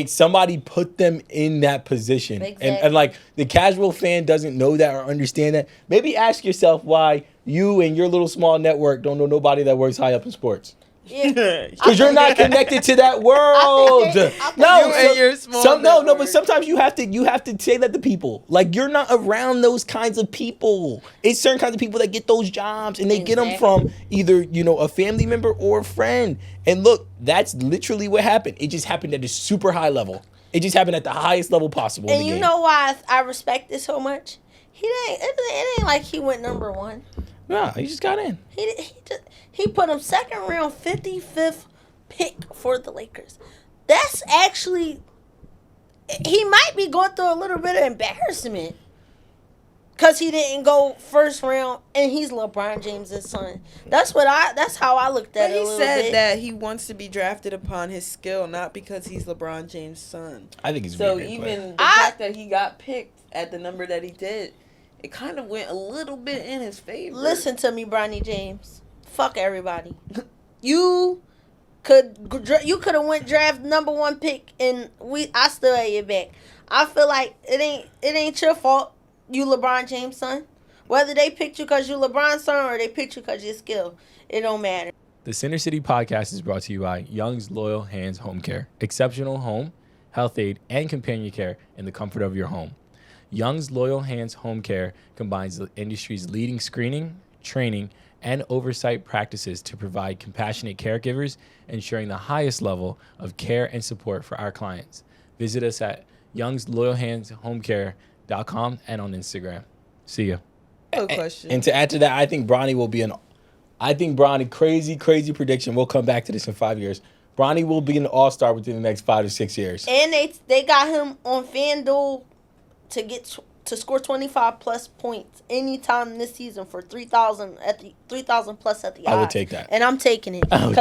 Somebody put them in that position. Exactly. And the casual fan doesn't know that or understand that. Maybe ask yourself why you and your little small network don't know nobody that works high up in sports. Because you're not connected to that world. But sometimes you have to say that to people. Like, you're not around those kinds of people. It's certain kinds of people that get those jobs, and they get them from either, a family member or a friend. And look, that's literally what happened. It just happened at a super high level. It just happened at the highest level possible. And you know why I respect this so much? It ain't like he went number one. Nah, he just got in. He put him second round, 55th pick for the Lakers. That's actually, he might be going through a little bit of embarrassment because he didn't go first round, and he's LeBron James' son. That's how I looked at it. But he said that he wants to be drafted upon his skill, not because he's LeBron James' son. I think he's so even the fact that he got picked at the number that he did, it kind of went a little bit in his favor. Listen to me, Bronny James. Fuck everybody. You could have went draft number one pick, and I still had your back. I feel like it ain't your fault. You LeBron James' son. Whether they picked you because you LeBron's son or they picked you because you're skilled, it don't matter. The Center City Podcast is brought to you by Young's Loyal Hands Home Care. Exceptional home, health aid, and companion care in the comfort of your home. Young's Loyal Hands Home Care combines the industry's leading screening, training, and oversight practices to provide compassionate caregivers, ensuring the highest level of care and support for our clients. Visit us at youngsloyalhandshomecare.com and on Instagram. See ya. No question. And to add to that, I think Bronny, crazy prediction. We'll come back to this in 5 years. Bronny will be an all-star within the next 5 to 6 years. And they got him on FanDuel to score 25 plus points anytime this season for 3,000 plus at the odds. I would take that, and I'm taking it because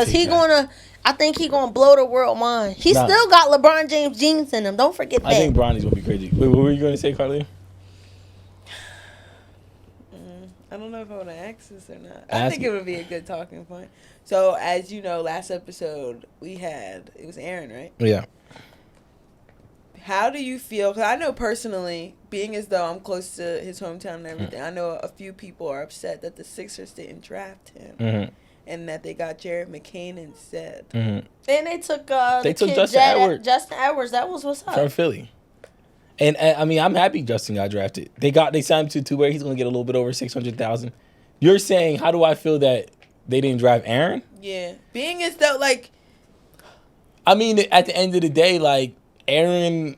I think he gonna blow the world mind. He still got LeBron James genes in him. Don't forget that. I think Bronny's gonna be crazy. Wait, what were you gonna say, Carlia? I don't know if I want to ask this or not. I think it would be a good talking point. So, as you know, last episode it was Aaron, right? Yeah. How do you feel? Because I know personally, being as though I'm close to his hometown and everything, I know a few people are upset that the Sixers didn't draft him and that they got Jared McCain instead. And they took Justin Edwards. Justin Edwards, that was what's up. From Philly. And I mean, I'm happy Justin got drafted. They signed him to where he's gonna get a little bit over $600,000. You're saying, how do I feel that they didn't draft Aaron? Yeah, being as though I mean, at the end of the day, Aaron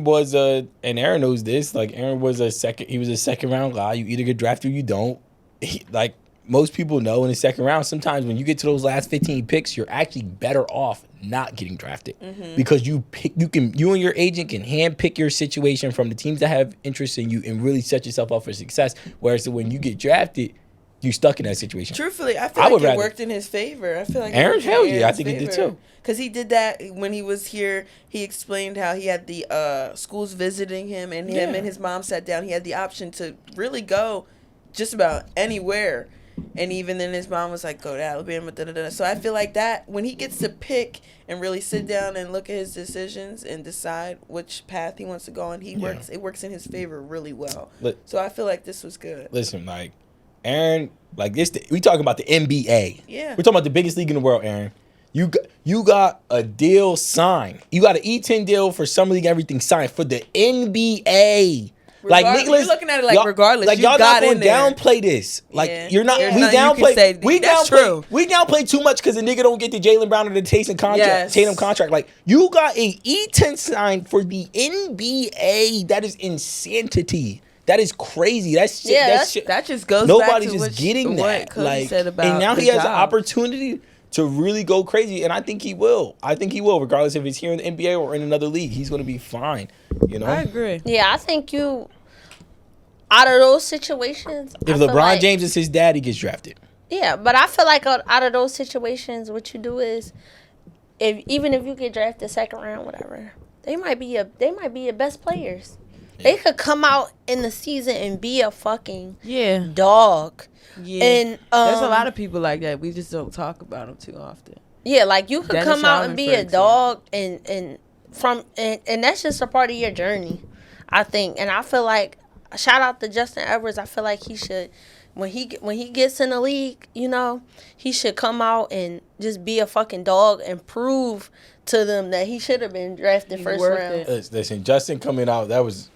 was and Aaron knows this, Aaron was he was a second round guy. You either get drafted or you don't. Most people know in the second round, sometimes when you get to those last 15 picks, you're actually better off not getting drafted because you and your agent can hand pick your situation from the teams that have interest in you and really set yourself up for success. Whereas when you get drafted, you're stuck in that situation. Truthfully, I feel like it worked in his favor. I feel like Aaron, hell yeah, I think it did too. Because he did that when he was here. He explained how he had the schools visiting him, and him and his mom sat down. He had the option to really go just about anywhere. And even then his mom was like, go to Alabama, da-da-da. So I feel like that when he gets to pick and really sit down and look at his decisions and decide which path he wants to go on, it works in his favor really well. So I feel like this was good. Listen, Aaron, we talking about the NBA. Yeah. We're talking about the biggest league in the world, Aaron. You got a deal signed. You got an E10 deal for Summer League, everything signed for the NBA. Nicholas, you're looking at it regardless. Y'all got not in there. Downplay this. You're not. Yeah. We downplay. We downplay too much because the nigga don't get the Jaylen Brown or the Tatum contract. You got a E10 signed for the NBA. That is insanity. That is crazy. That's shit. Yeah, that just goes. Nobody's back to just getting that. Cody said about and now he has an opportunity to really go crazy, and I think he will. Regardless if he's here in the NBA or in another league, he's going to be fine. I agree. Yeah, I think out of those situations, if LeBron James is his dad, he gets drafted. Yeah, but I feel like out of those situations, what you do is, even if you get drafted second round, whatever, they might be your best players. Yeah. They could come out in the season and be a fucking dog. Yeah, and there's a lot of people like that. We just don't talk about them too often. Yeah, you could come out and be a dog, and that's just a part of your journey, I think. And I feel like shout out to Justin Edwards. I feel like he should, when he gets in the league, you know, he should come out and just be a fucking dog and prove to them that he should have been drafted first round. Listen, Justin coming out, that was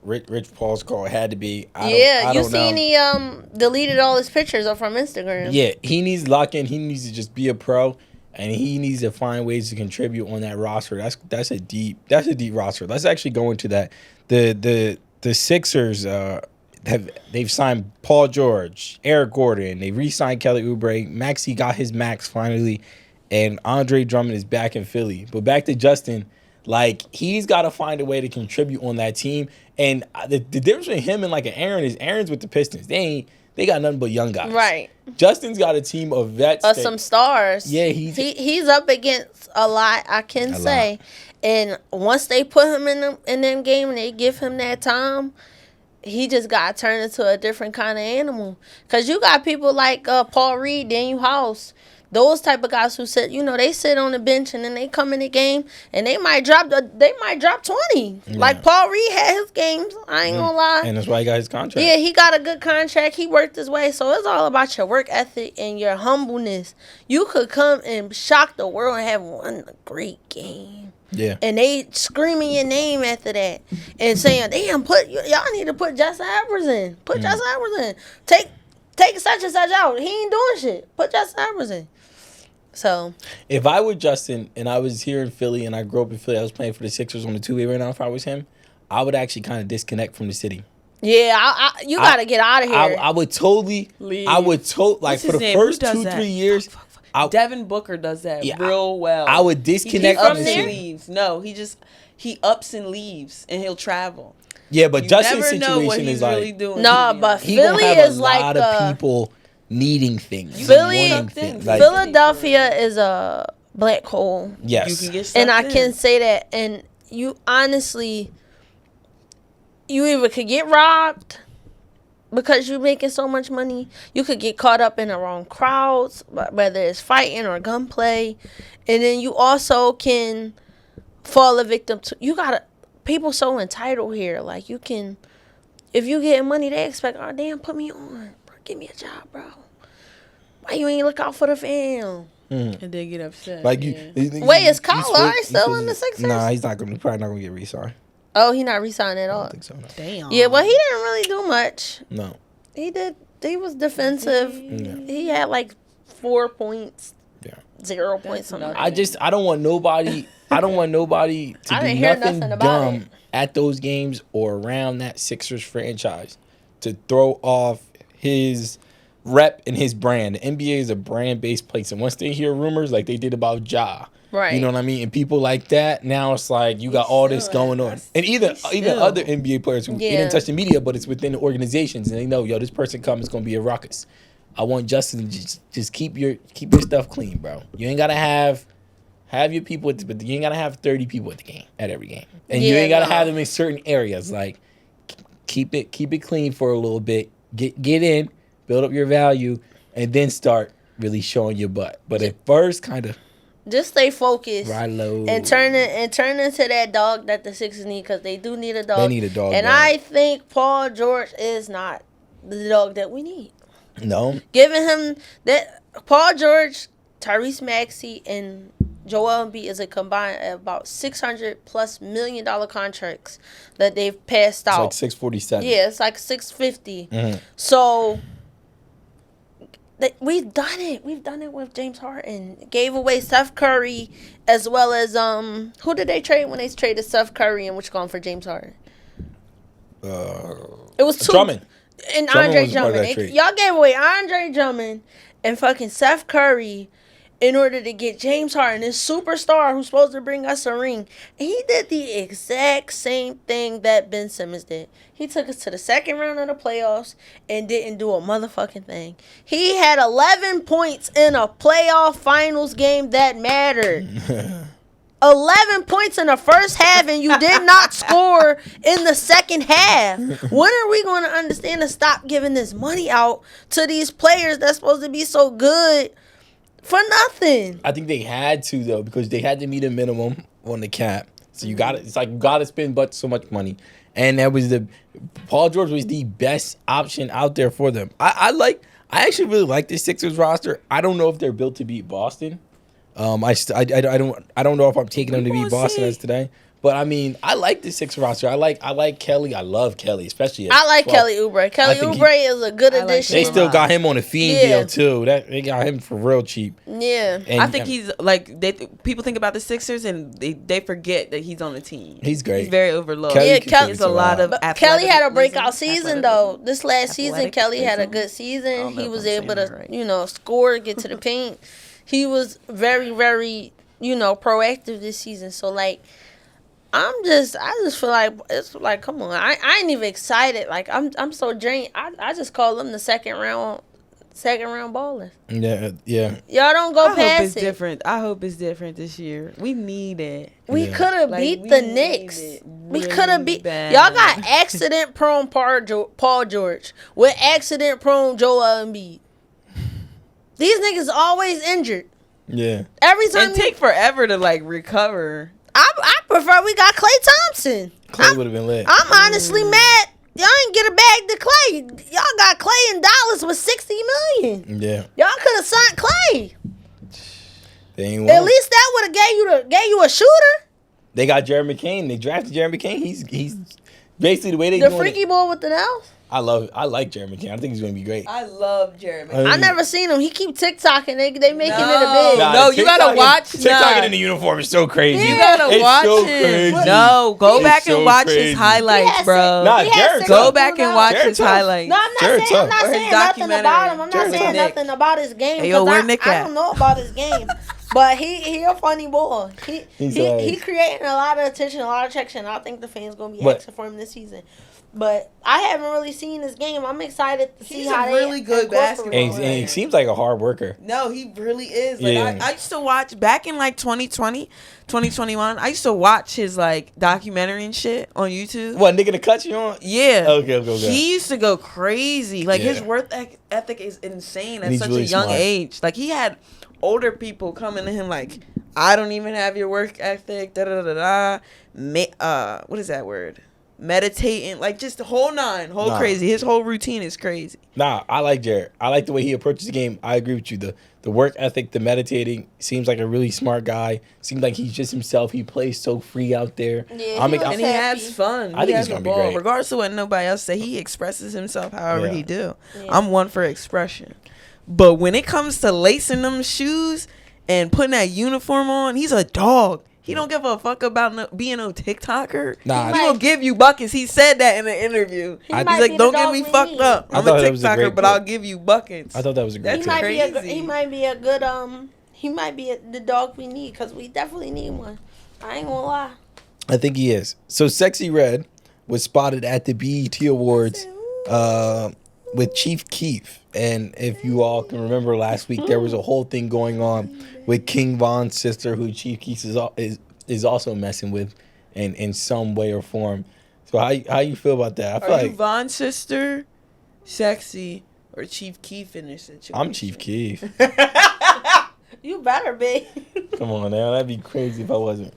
Rich Paul's call. It had to be. You seen he deleted all his pictures from Instagram. Yeah, he needs to lock in. He needs to just be a pro, and he needs to find ways to contribute on that roster. That's a deep roster. Let's actually go into that. The Sixers they've signed Paul George, Eric Gordon. They re-signed Kelly Oubre. Maxey got his max finally, and Andre Drummond is back in Philly. But back to Justin. Like, he's got to find a way to contribute on that team. And the difference between him and, like, an Aaron's with the Pistons. They got nothing but young guys. Right. Justin's got a team of vets. Some stars. Yeah, he's up against a lot, I can say. And once they put him in them game and they give him that time, he just got turned into a different kind of animal. Because you got people like Paul Reed, Daniel House, those type of guys who sit, you know, they sit on the bench and then they come in the game and they might drop 20. Yeah. Like Paul Reed had his games. I ain't gonna lie. And that's why he got his contract. Yeah, he got a good contract. He worked his way. So it's all about your work ethic and your humbleness. You could come and shock the world and have one great game. Yeah. And they screaming your name after that and saying, damn, y'all need to put Justin Edwards in. Put Justin Edwards in. Take such and such out. He ain't doing shit. Put Justin Edwards in. So, if I were Justin and I was here in Philly and I grew up in Philly, I was playing for the Sixers on the 2-way right now. If I was him, I would actually kind of disconnect from the city. Yeah, you got to get out of here. I would totally leave. I would like for the first 2-3 years. Devin Booker does that real well. I would disconnect from the city. Leaves. No, he ups and leaves and he'll travel. Yeah, but you Justin's never know what situation he's is like really doing. No, but Philly is like a lot of people needing things. Philadelphia is a black hole. Yes. You can get and I can say that. And you honestly, you either could get robbed because you're making so much money. You could get caught up in the wrong crowds, whether it's fighting or gunplay. And then you also can fall a victim to, people so entitled here. Like, you can, if you get money, they expect, oh, damn, put me on. Give me a job, bro. Why you ain't look out for the fam? And they get upset. Like wait, is Kyle still in the Sixers? Nah, he's probably not gonna get re-signed. Oh, he not re-signed at all. I don't think so. No. Damn. Yeah, well, he didn't really do much. No. He did. He was defensive. Yeah. He had like 4 points. Yeah. 0 points. Something. I don't want nobody to do nothing dumb at those games or around that Sixers franchise to throw off his rep and his brand. The NBA is a brand-based place, and once they hear rumors like they did about Ja, right? You know what I mean? And people like that, now it's like you got all this going on. And even other NBA players who didn't touch the media, but it's within the organizations, and they know, this person comes, it's gonna be a ruckus. I want Justin to just keep your stuff clean, bro. You ain't gotta have your people, but you ain't gotta have 30 people at every game, and you ain't gotta have them in certain areas. Like, keep it clean for a little bit. Get in, build up your value, and then start really showing your butt. But at first, kind of just stay focused, ride low, and turn into that dog that the Sixers need, because they do need a dog. They need a dog, and I think Paul George is not the dog that we need. No, giving him that Paul George, Tyrese Maxey, and Joel Embiid is a combined about $600+ million contracts that they've passed out. It's like 647. Yeah, it's like 650. Mm-hmm. So we've done it. We've done it with James Harden. Gave away Steph Curry, as well as who did they trade when they traded Steph Curry and which gone for James Harden? It was two. Drummond. And Andre Drummond. Y'all gave away Andre Drummond and fucking Steph Curry in order to get James Harden, this superstar who's supposed to bring us a ring. And he did the exact same thing that Ben Simmons did. He took us to the second round of the playoffs and didn't do a motherfucking thing. He had 11 points in a playoff finals game that mattered. 11 points in the first half, and you did not score in the second half. When are we going to understand to stop giving this money out to these players that's supposed to be so good for nothing? I think they had to, though, because they had to meet a minimum on the cap. So you got to spend but so much money. and Paul George was the best option out there for them. I actually really like this Sixers roster. I don't know if they're built to beat Boston. I don't know if I'm taking them to beat Boston as today. But I mean, I like the Sixers roster. I like Kelly. I love Kelly, especially. I like Kelly Oubre. Kelly Oubre is a good addition. They still got him on a fiend deal too. They got him for real cheap. Yeah, and I think he's like people think about the Sixers and they forget that he's on the team. He's great. He's very overlooked. Kelly's a lot of. Kelly had a breakout season though. This last season, Kelly had a good season. He was able to score, get to the paint. He was very, very proactive this season. So like. I just feel like it's like, come on, I ain't even excited. Like I'm so drained. I just call them the second round ballers. Yeah. Y'all don't go past it. I hope it's different. I hope it's different this year. We need it. We could have beat the Knicks. We could have beat. Y'all got accident prone Paul George with accident prone Joel Embiid. These niggas always injured. Yeah. Every time it take forever to like recover. I prefer we got Klay Thompson. Klay would have been lit. I'm honestly mad. Y'all ain't get a bag to Klay. Y'all got Klay in Dallas with $60 million. Yeah. Y'all could have signed Klay. They ain't At least that would have gave you a shooter. They got Jeremy McCain. They drafted Jeremy McCain. He's basically the way they the freaky boy with the nails. I like Jeremy McCain. I think he's gonna be great. I love Jeremy. I never seen him. He keep TikToking. They making it a big. No, you gotta watch. TikToking in the uniform is so crazy. You gotta watch him. No, go back and watch his highlights, bro. Go back and watch his highlights. No, I'm not saying nothing about him. I'm not saying nothing about his game. Hey, yo, where Nick I don't know about his game. But he a funny boy. He creating a lot of attention, a lot of attraction. I think the fans gonna be asking for him this season. But I haven't really seen his game. I'm excited to see how he's a really good basketball player. And he seems like a hard worker. No, he really is. Like I used to watch back in like 2020, 2021. I used to watch his like documentary and shit on YouTube. What, nigga to cut you on? Yeah. Okay. He used to go crazy. Like his work ethic is insane at such a young age. Like he had older people coming to him like, I don't even have your work ethic. What is that word? Meditating, like just the whole crazy. His whole routine is crazy. Nah, I like Jared. I like the way he approaches the game. I agree with you. The work ethic, the meditating, seems like a really smart guy. Seems like he's just himself. He plays so free out there. Yeah, and he has fun. I think he's gonna be great. Regardless of what nobody else say, he expresses himself however he do. Yeah. I'm one for expression. But when it comes to lacing them shoes and putting that uniform on, he's a dog. He don't give a fuck about being no TikToker. Nah, he gonna give you buckets. He said that in an interview. He's like, don't get me fucked up. I'm a TikToker, but I'll give you buckets. I thought that was a great. He might be a good He might be the dog we need because we definitely need one. I ain't gonna lie. I think he is. So Sexxy Red was spotted at the BET Awards with Chief Keef. And if you all can remember last week, there was a whole thing going on with King Von's sister, who Chief Keef is also messing with in some way or form. So how you feel about that? I feel you Von's sister, Sexxy, or Chief Keef in this situation? I'm Chief Keef. You better be. Come on now, that'd be crazy if I wasn't.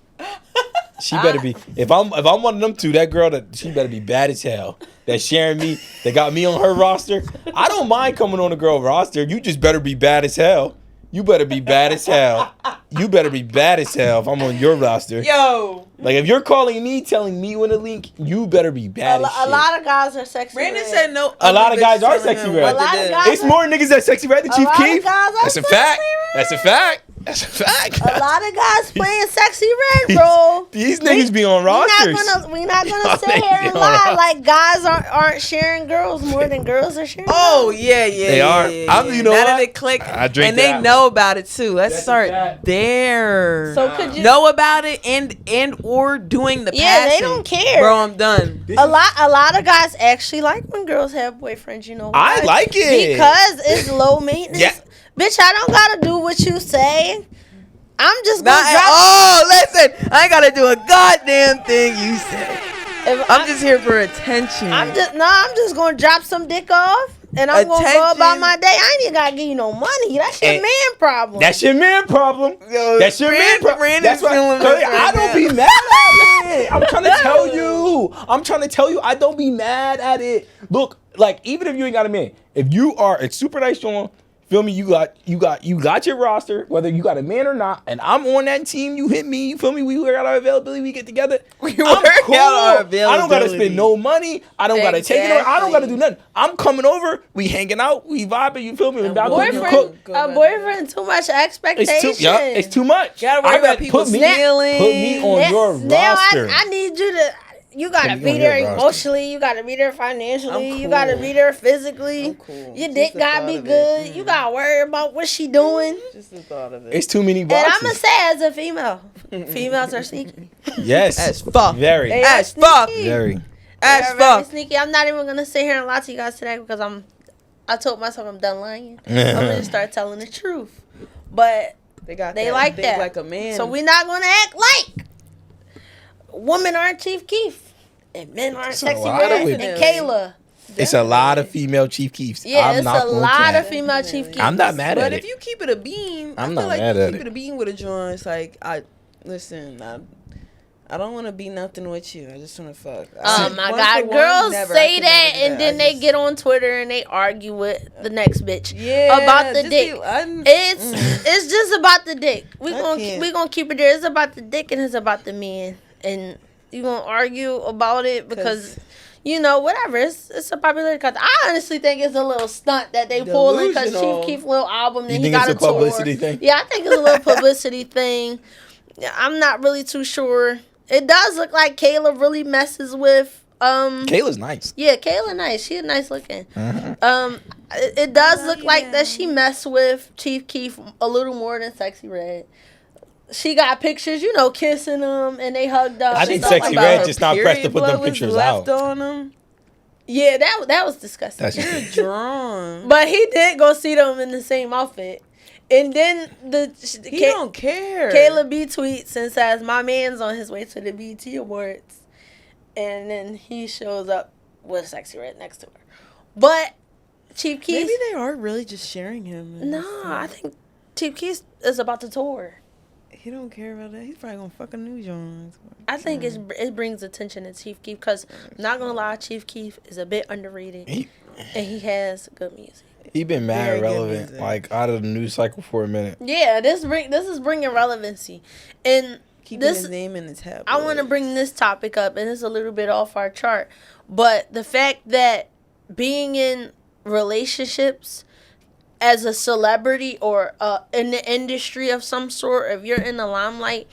She better be. If I'm one of them two, that girl, she better be bad as hell. That's sharing me, that got me on her roster. I don't mind coming on a girl roster. You just better be bad as hell. You better be bad as hell. You better be bad as hell if I'm on your roster. Yo. Like, if you're calling me, telling me when to link, you better be bad as shit. A lot of guys are sexy. Brandon said no. A lot of guys are Sexxy Red. It's more niggas that Sexxy Red than Chief Keef. That's a fact. That's a fact. That's a fact. A lot of guys playing Sexxy Red, bro. These niggas be on rosters. We're not gonna sit here and lie like guys aren't sharing girls more than girls are sharing. Oh yeah. They are. You know now what? They click, I drink and they know about it too. Let's start there. So could you know about it and or doing the passing? They don't care, bro. I'm done. A lot of guys actually like when girls have boyfriends. You know why? I like it because it's low maintenance. Yeah. Bitch, I don't gotta do what you say. I'm just gonna listen, I ain't gotta do a goddamn thing you say. I'm just here for attention. I'm just gonna drop some dick off and I'm gonna go about my day. I ain't even gotta give you no money. That's your man problem. That's your man problem. Yo, that's your man problem. That's why I don't be mad at it. I'm trying to tell you. you. I'm trying to tell you, I don't be mad at it. Look, like, even if you ain't got a man, if you are a super nice John, feel me, you got your roster, whether you got a man or not, and I'm on that team, you hit me, you feel me, we work out our availability, we get together. We I'm work cool. out our availability. I don't gotta spend no money. I don't gotta take it over. I don't gotta do nothing. I'm coming over, we hanging out, we vibing, you feel me? A boyfriend, too much expectation. It's too much. Gotta worry about people's feelings. Put me on your roster. I need you to. You gotta be there emotionally. You gotta be there financially. Cool. You gotta be there physically. Cool. Your dick gotta be good. You gotta worry about what she doing. Just the thought of it. It's too many boxes. And I'm gonna say, as a female, females are sneaky. Yes, as fuck. Very. As fuck. Very. As fuck. Sneaky. I'm not even gonna sit here and lie to you guys today because I told myself I'm done lying. I'm gonna start telling the truth. But they like that. Like a man. So we're not gonna act like women aren't Chief Keef and men aren't Sexy Red and Kayla. It's a lot of female Chief Keefs. Yeah, it's a lot of female Chief Keefs. I'm not mad at it. But if you keep it a bean, I feel like you keep it a bean with a joint. It's like, I don't want to be nothing with you. I just want to fuck. Oh my God. Girls say that and then they get on Twitter and they argue with the next bitch about the dick. It's just about the dick. We gonna keep it there. It's about the dick and it's about the men. And you gonna argue about it because, you know, whatever. It's a popularity contest. I honestly think it's a little stunt that they pulling because Chief Keef's little album and he got a tour. Publicity thing? Yeah, I think it's a little publicity thing. I'm not really too sure. It does look like Kayla really messes with Kayla's nice. Yeah, Kayla nice. She nice looking. It does look like that she messed with Chief Keef a little more than Sexy Red. She got pictures, you know, kissing him and they hugged up. I think Sexy Red just not pressed to put them pictures out. On him. Yeah, that was disgusting. You're drawn. But he did go see them in the same outfit. And then he don't care. Kayla B tweets and says, "My man's on his way to the BET Awards," and then he shows up with Sexy Red next to her. But Chief Keef, maybe they are really just sharing him. No, I think Chief Keef is about to tour. He don't care about that. He's probably gonna fuck a new Jones. I think it brings attention to Chief Keef because, not gonna lie, Chief Keef is a bit underrated and he has good music. He been mad relevant, like out of the news cycle for a minute. Yeah, this is bringing relevancy, and keeping his name in the tabloid. I want to bring this topic up, and it's a little bit off our chart, but the fact that being in relationships as a celebrity or in the industry of some sort, if you're in the limelight,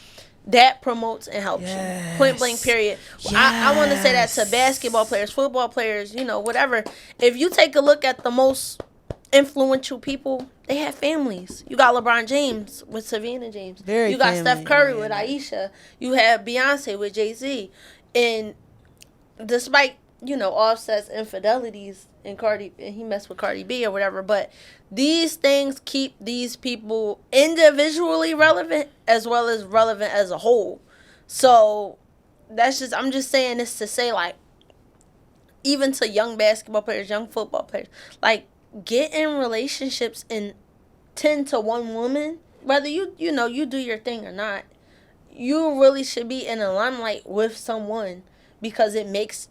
that promotes and helps you. Point blank, period. Yes. I want to say that to basketball players, football players, you know, whatever. If you take a look at the most influential people, they have families. You got LeBron James with Savannah James. You got Steph Curry with Aisha. You have Beyonce with Jay-Z. And despite, you know, Offset's infidelities and he messed with Cardi B or whatever, but these things keep these people individually relevant as well as relevant as a whole. So I'm just saying this to say, like, even to young basketball players, young football players, like, get in relationships and 10 to 1 woman, whether you do your thing or not, you really should be in the limelight with someone because it makes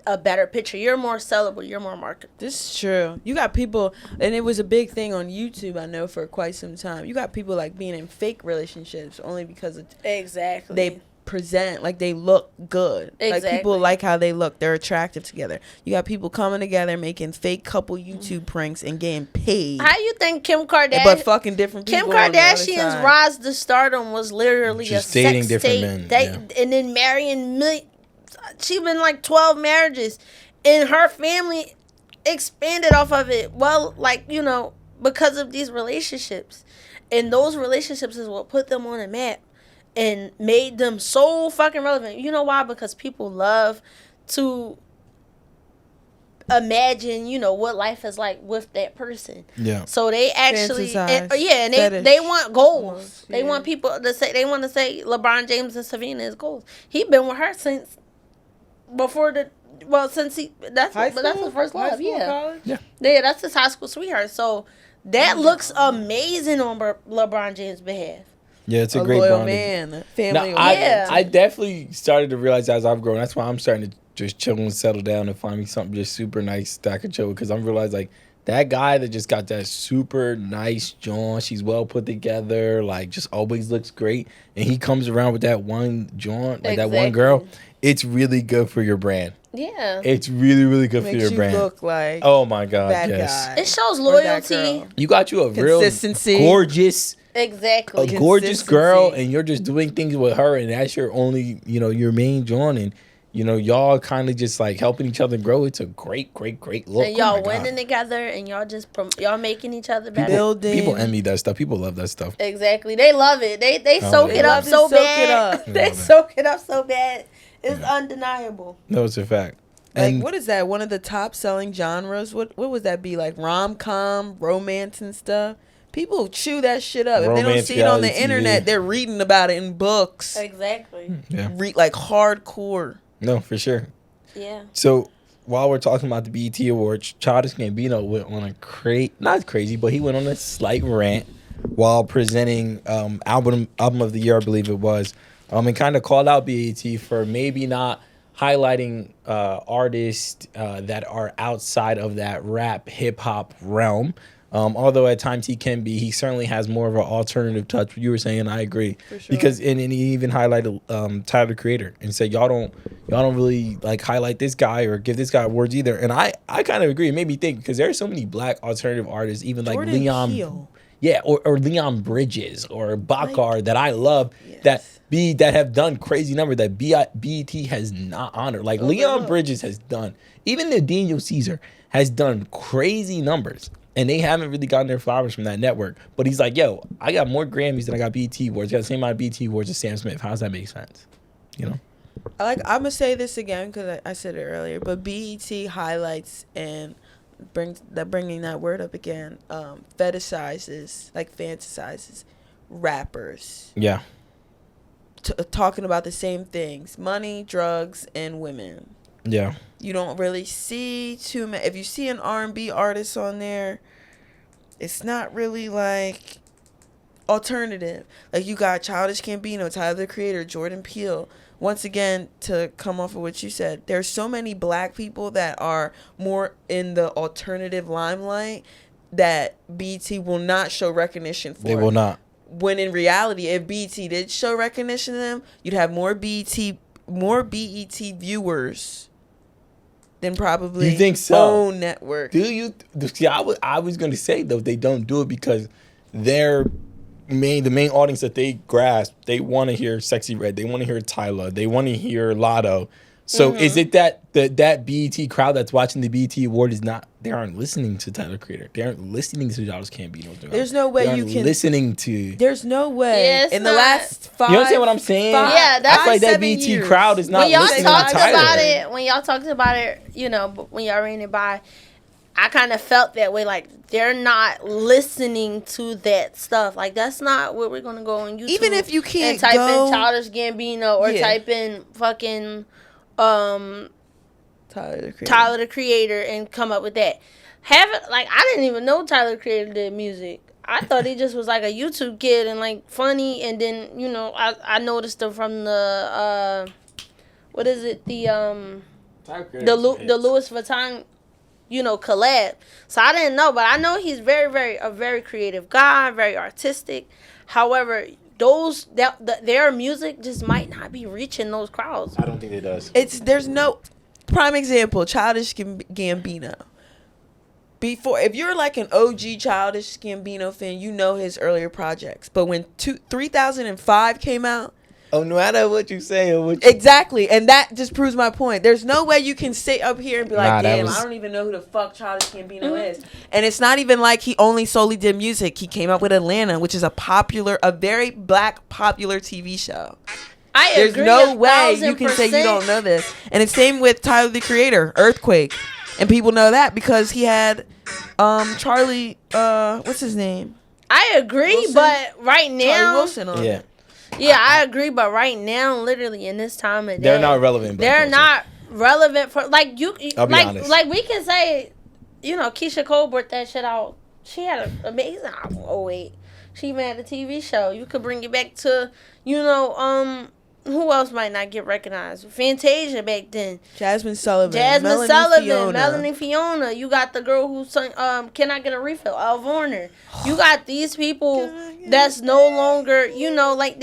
a better picture. You're more sellable. You're more marketable. This is true. You got people, and it was a big thing on YouTube, I know, for quite some time. You got people like being in fake relationships only because of they present like they look good. Like people like how they look. They're attractive together. You got people coming together making fake couple YouTube pranks and getting paid. How you think Kim Kardashian? But fucking different people. Kim Kardashian's rise to stardom was literally just a dating sex different tape, men, and then marrying. She been like 12 marriages, and her family expanded off of it. Well, like, you know, because of these relationships, and those relationships is what put them on the map and made them so fucking relevant. You know why? Because people love to imagine, you know, what life is like with that person. Yeah. So they actually, and they want goals. They want people to say, they want to say LeBron James and Savannah is goals. He been with her since before since that's his first love. College? Yeah, that's his high school sweetheart. So that looks amazing on LeBron James' behalf. Yeah, it's a great loyal bonding. man, family. I definitely started to realize as I've grown. That's why I'm starting to just chill and settle down and find me something just super nice that I could chill with. Because I'm realized like that guy that just got that super nice joint, she's well put together, like just always looks great, and he comes around with that one joint, like that one girl. It's really good for your brand. Yeah, it's really, really good for your brand. Look like oh my god, that yes. guy. It shows loyalty. You got you a real gorgeous, gorgeous girl, and you're just doing things with her, and that's your only, your main joint, and y'all kind of just like helping each other grow. It's a great look. And y'all winning together, and y'all just y'all making each other better. Building. People envy that stuff. People love that stuff. Exactly, they love it. They soak it up so bad. They soak it up so bad. It's undeniable. No, it's a fact. Like, what is that? One of the top selling genres? What would that be? Like rom-com, romance and stuff? People chew that shit up. If they don't see it on the internet, they're reading about it in books. Exactly. Yeah. Like hardcore. No, for sure. Yeah. So while we're talking about the BET Awards, Childish Gambino went on a not crazy, but he went on a slight rant while presenting album of the year, I believe it was. And kind of called out BET for maybe not highlighting artists that are outside of that rap hip hop realm. Although at times he certainly has more of an alternative touch. You were saying, and I agree, for sure. Because and he even highlighted Tyler the Creator and said y'all don't really like highlight this guy or give this guy awards either. And I kind of agree. It made me think because there are so many black alternative artists, even like Jordan Leon. Peele. Yeah, or Leon Bridges or Bakar that I love that have done crazy numbers that BET has not honored. Like Leon Bridges has done, even the Daniel Caesar has done crazy numbers, and they haven't really gotten their flowers from that network. But he's like, yo, I got more Grammys than I got BET awards. I got the same amount of BET awards as Sam Smith. How does that make sense? I'm gonna say this again because I said it earlier, but BET highlights and bringing that word up again, fantasizes rappers. Yeah. Talking about the same things: money, drugs, and women. Yeah. You don't really see too many. If you see an R&B artist on there, it's not really like alternative. Like you got Childish Gambino, Tyler the Creator, Jordan Peele. Once again, to come off of what you said, there's so many black people that are more in the alternative limelight that BET will not show recognition for. They will not. When in reality, if BET did show recognition to them, you'd have more BET viewers than probably you think so? Own network. Do you see? I was going to say though they don't do it because they're the main audience that they grasp, they want to hear Sexy Red, they want to hear Tyler, they want to hear Lotto. So is it that that BET crowd that's watching the BET Award they aren't listening to Tyler Creator, they aren't listening to Childish Gambino? There's no way you can listening to. There's no way in the last 5. You understand what I'm saying? Yeah, that's like that BET crowd is not listening to Tyler. When y'all talked about it, when y'all ran it by, I kind of felt that way. Like they're not listening to that stuff. Like that's not where we're gonna go on YouTube. Even if you can't and type in Childish Gambino or type in fucking Tyler the Creator and come up with that. I didn't even know Tyler the Creator did music. I thought he just was like a YouTube kid and like funny. And then I noticed him from the what is it the Louis Vuitton collab. So I didn't know, but I know he's a very creative guy, very artistic. However, their music just might not be reaching those crowds. I don't think it does. There's no prime example. Childish Gambino. If you're like an OG Childish Gambino fan, you know his earlier projects. But when 3005 came out. Oh, no matter what you say exactly, and that just proves my point. There's no way you can sit up here and be like, damn, I don't even know who the fuck Childish Gambino is. And it's not even like he only solely did music. He came up with Atlanta, which is a very black popular TV show. There's no way you can say you don't know this. And it's same with Tyler the Creator, Earthquake. And people know that because he had Charlie, what's his name? I agree, Wilson? But right now, Charlie Wilson on it. Yeah, I agree, but right now, literally in this time of day, they're not relevant. They're not relevant for I'll be honest. Like we can say, Keisha Cole brought that shit out. She had an amazing album. Oh wait, she even had a TV show. You could bring it back to, who else might not get recognized? Fantasia back then. Jasmine Sullivan. Melanie Fiona. You got the girl who sung Can I Get a Refill? Al Warner. You got these people that's no longer, like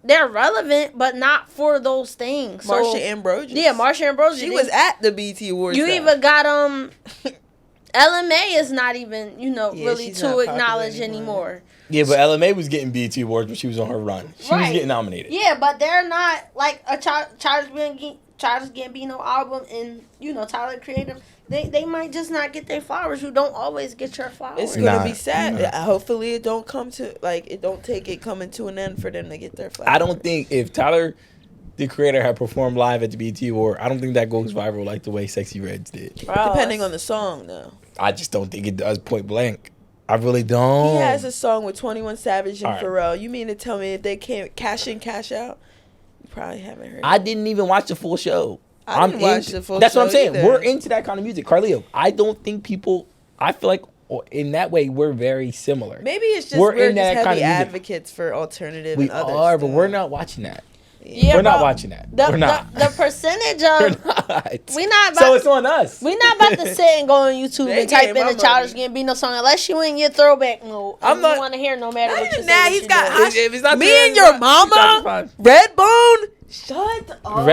they're relevant, but not for those things. Marsha Ambrosius. Yeah, Marsha Ambrosius. She was at the BET Awards. You even got LMA is not even, really too acknowledged anymore. Yeah, but LMA was getting BET Awards when she was on her run. She was getting nominated. Yeah, but they're not like a Childish Gambino album and, Tyler Creative. They might just not get their flowers. You don't always get your flowers. It's gonna be sad. Hopefully it don't come to it don't take it coming to an end for them to get their flowers. I don't think if Tyler, the Creator, had performed live at the BET Award, I don't think that goes viral like the way Sexy Reds did. Bro, depending on the song, though. I just don't think it does, point blank. I really don't. He has a song with 21 Savage and Pharrell. You mean to tell me if they can't cash in, cash out? You probably haven't heard. I didn't even watch the full show. I didn't watch the full show. That's what I'm saying. Either. We're into that kind of music. Carlia, I don't think people, I feel like in that way we're very similar. Maybe it's just we're just heavy advocates for alternative and others. We are, but we're not watching that. Yeah, we're not watching that. We're not. The percentage of we're not. So it's on us. We're not about to sit and go on YouTube and type in a Childish Gambino song unless you in your throwback mode. I'm not want to hear no matter what you say. He's got if it's not me and your mama, Redbone. Shut up.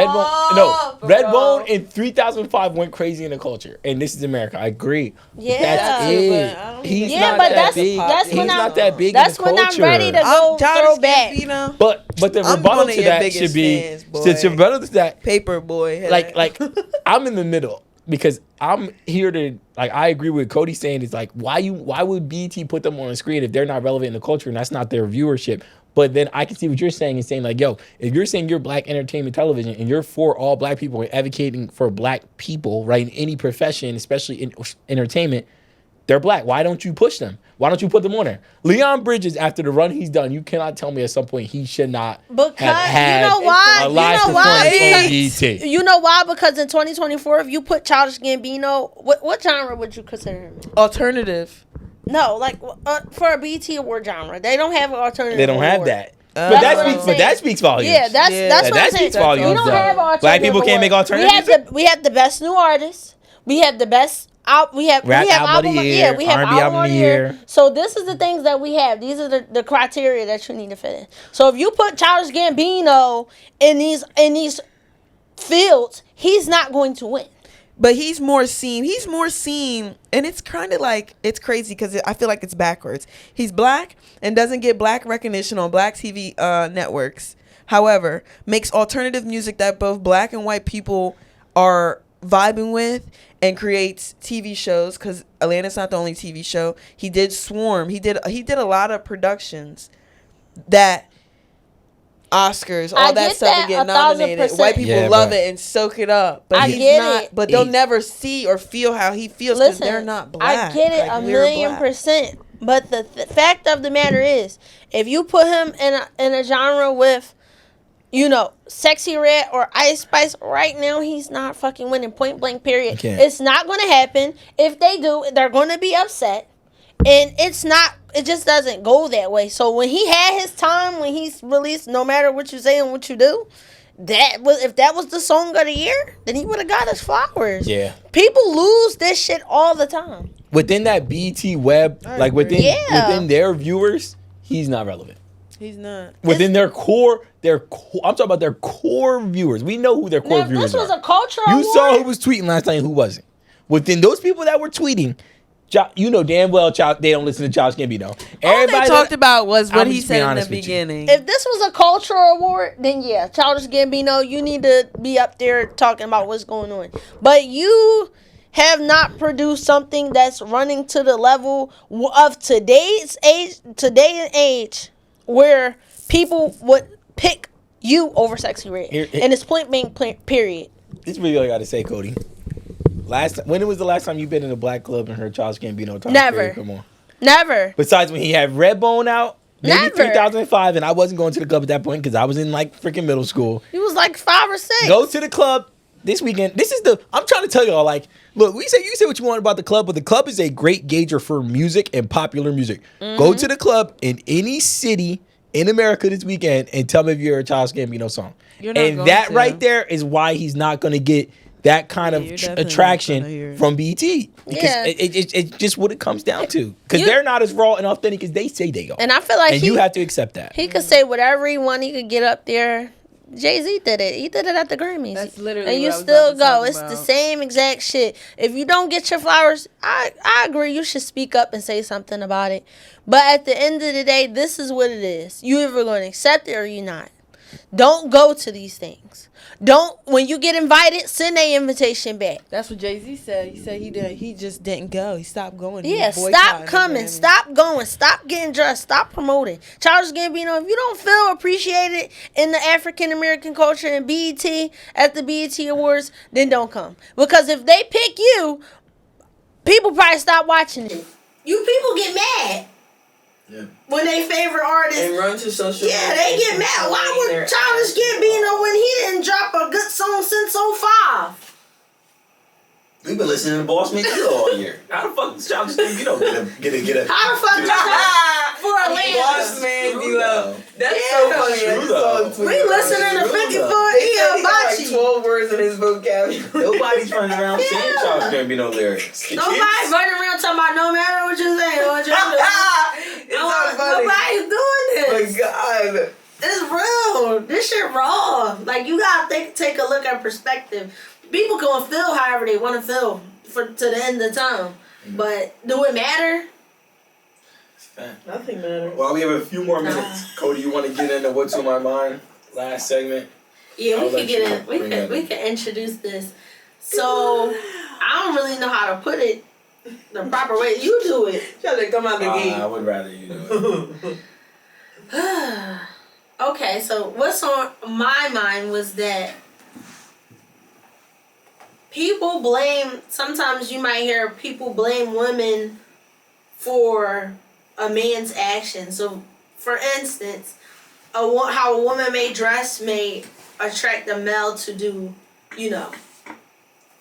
Redbone in 3005 went crazy in the culture, and this is America. I agree. Yeah, that's it. He's not that big. He's not that big. That's when I'm ready to go throwback. But the rebuttal to that should be the rebuttal to that Paperboy. Like I'm in the middle because I'm here to I agree with Kodi saying it's like why would BET put them on the screen if they're not relevant in the culture and that's not their viewership. But then I can see what you're saying and saying like, yo, if you're saying you're black entertainment television and you're for all black people and advocating for black people, right, in any profession, especially in entertainment, they're black. Why don't you push them? Why don't you put them on there? Leon Bridges, after the run he's done, you cannot tell me at some point he should not have had a live performance on BET. You know why? Because in 2024, if you put Childish Gambino, what genre would you consider him? Alternative. No, for a BET Award genre, they don't have an alternative. They don't have that. But that speaks volumes. Yeah, that's what I'm saying. Volumes, you don't have alternative. Black people can't make alternative. We have the best new artists. We have the best. We have album of the year. We have album of the year. So this is the things that we have. These are the criteria that you need to fit in. So if you put Childish Gambino in these fields, he's not going to win. But he's more seen, and it's kind of like, it's crazy because I feel like it's backwards. He's black and doesn't get black recognition on black TV networks. However, makes alternative music that both black and white people are vibing with and creates TV shows because Atlanta's not the only TV show. He did Swarm. He did a lot of productions that Oscars, all that stuff and get nominated. White people love it and soak it up. But I get it. But they'll never see or feel how he feels because they're not black. I get it 1,000,000%. But the fact of the matter is, if you put him in a genre with, Sexy Red or Ice Spice, right now he's not fucking winning. Point blank. Period. It's not going to happen. If they do, they're going to be upset. And it just doesn't go that way. So when he had his time, when he's released, no matter what you say and what you do, if that was the song of the year, then he would have got his flowers. Yeah. People lose this shit all the time. Within that BET web, within their viewers, he's not relevant. He's not. Within their core, I'm talking about their core viewers. We know who their core viewers are. This was a cultural You saw who was tweeting last night and who wasn't. Within those people that were tweeting, you know damn well they don't listen to Childish Gambino. Everybody all they talked about was what he said in the beginning. If this was a cultural award, then yeah, Childish Gambino, you need to be up there talking about what's going on. But you have not produced something that's running to the level of today's age, where people would pick you over Sexy Red. And it's point blank, period. This is really all I got to say, Kodi. When was the last time you've been in a black club and heard Childish Gambino talk? Never. Come on. Never. Besides when he had Redbone out, maybe Never. 2005, and I wasn't going to the club at that point because I was in freaking middle school. He was 5 or 6. Go to the club this weekend. I'm trying to tell y'all, look, you say what you want about the club, but the club is a great gauger for music and popular music. Mm-hmm. Go to the club in any city in America this weekend and tell me if you're a Childish Gambino song. And that right there is why he's not going to get that kind of attraction from BET. Because it's just what it comes down to. Because they're not as raw and authentic as they say they are. And I feel like you have to accept that. He could say whatever he want. He could get up there. Jay-Z did it. He did it at the Grammys. That's literally and you what I was still about to go. talk It's about. the same exact shit. If you don't get your flowers, I agree. You should speak up and say something about it. But at the end of the day, this is what it is. You either going to accept it or you not. Don't go to these things. Don't, when you get invited, send an invitation back. That's what Jay-Z said. He said he just didn't go. He stopped going. Yeah, stop coming. Stop going. Stop getting dressed. Stop promoting. Childish Gambino, if you don't feel appreciated in the African American culture and BET at the BET Awards, then don't come. Because if they pick you, people probably stop watching it. You people get mad. Yeah. When they favorite artist. And run to social media. Yeah, they get mad. Why would Childish Gambino when he didn't drop a good song since 05? We've been listening to Boss Man Killer all year. How the fuck does Childish Gambino get a How the fuck for a land? Boss Man Killer. That's so funny. We listening to 54 like 12 words in his vocabulary. Nobody's running around saying Childish Gambino lyrics. Nobody's running around talking about no matter what you say. Nobody's doing this. My God. It's real. This shit raw. Like, you gotta take a look at perspective. People gonna feel however they want to feel to the end of time. But do it matter? Nothing matters. Well, we have a few more minutes. Kodi, you want to get into what's on my mind? Last segment. Yeah, we can get in. We can introduce this. So I don't really know how to put it the proper way. You do it. Try to come out the gate. I would rather you do it. Okay, so what's on my mind was that people blame. Sometimes you might hear people blame women for a man's action. So, for instance, how a woman may dress may attract a male to do,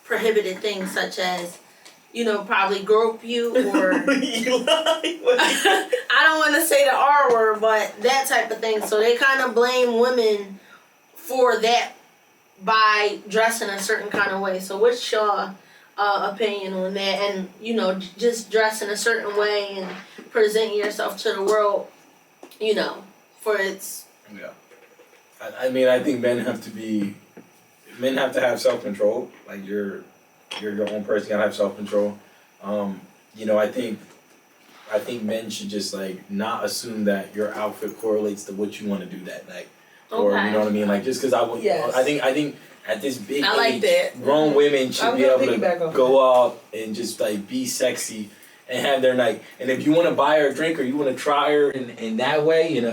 prohibited things such as, probably grope you or I don't want to say the R word, but that type of thing. So they kind of blame women for that by dressing a certain kind of way. So what's your opinion on that? And, just dressing a certain way and presenting yourself to the world, for its... Yeah. I mean, I think men have to have self-control. Like, you're your own person, you gotta have self-control. I think men should just, like, not assume that your outfit correlates to what you want to do that night. Or, you know what I mean? Like, just because I think at this big age, grown women should be able to go out and just, like, be sexy and have their night. And if you want to buy her a drink or you want to try her in that way, and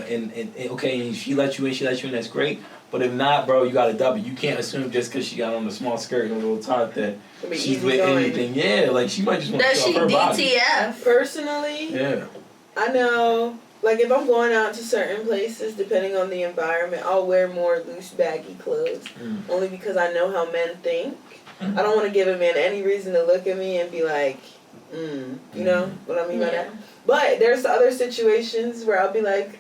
okay, and she lets you in, that's great. But if not, bro, you got to double. You can't assume just because she got on a small skirt and a little top that she's with anything. Yeah, like, she might just want to show off her body. DTF? Personally, Yeah. I know, like, if I'm going out to certain places, depending on the environment, I'll wear more loose, baggy clothes. Only because I know how men think. I don't want to give a man any reason to look at me and be like, you know what I mean by that? But there's other situations where I'll be like,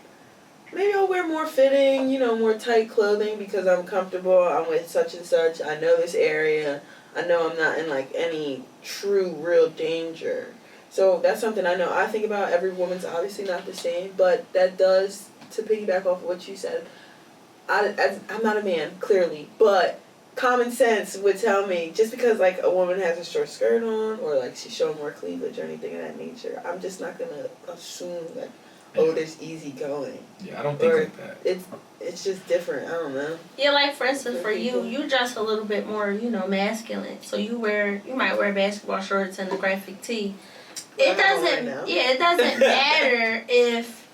maybe I'll wear more fitting, more tight clothing because I'm comfortable. I'm with such and such. I know this area. I know I'm not in, like, any true, real danger. So that's something I know. I think about. Every woman's obviously not the same, but that does, to piggyback off of what you said, I'm not a man, clearly, but common sense would tell me, just because, like, a woman has a short skirt on or, like, she's showing more cleavage or anything of that nature, I'm just not going to assume that, there's easy going. Yeah, I don't think like that. It's just different. I don't know. Yeah, like, for instance, for you dress a little bit more, masculine. So you might wear basketball shorts and a graphic tee. It doesn't matter if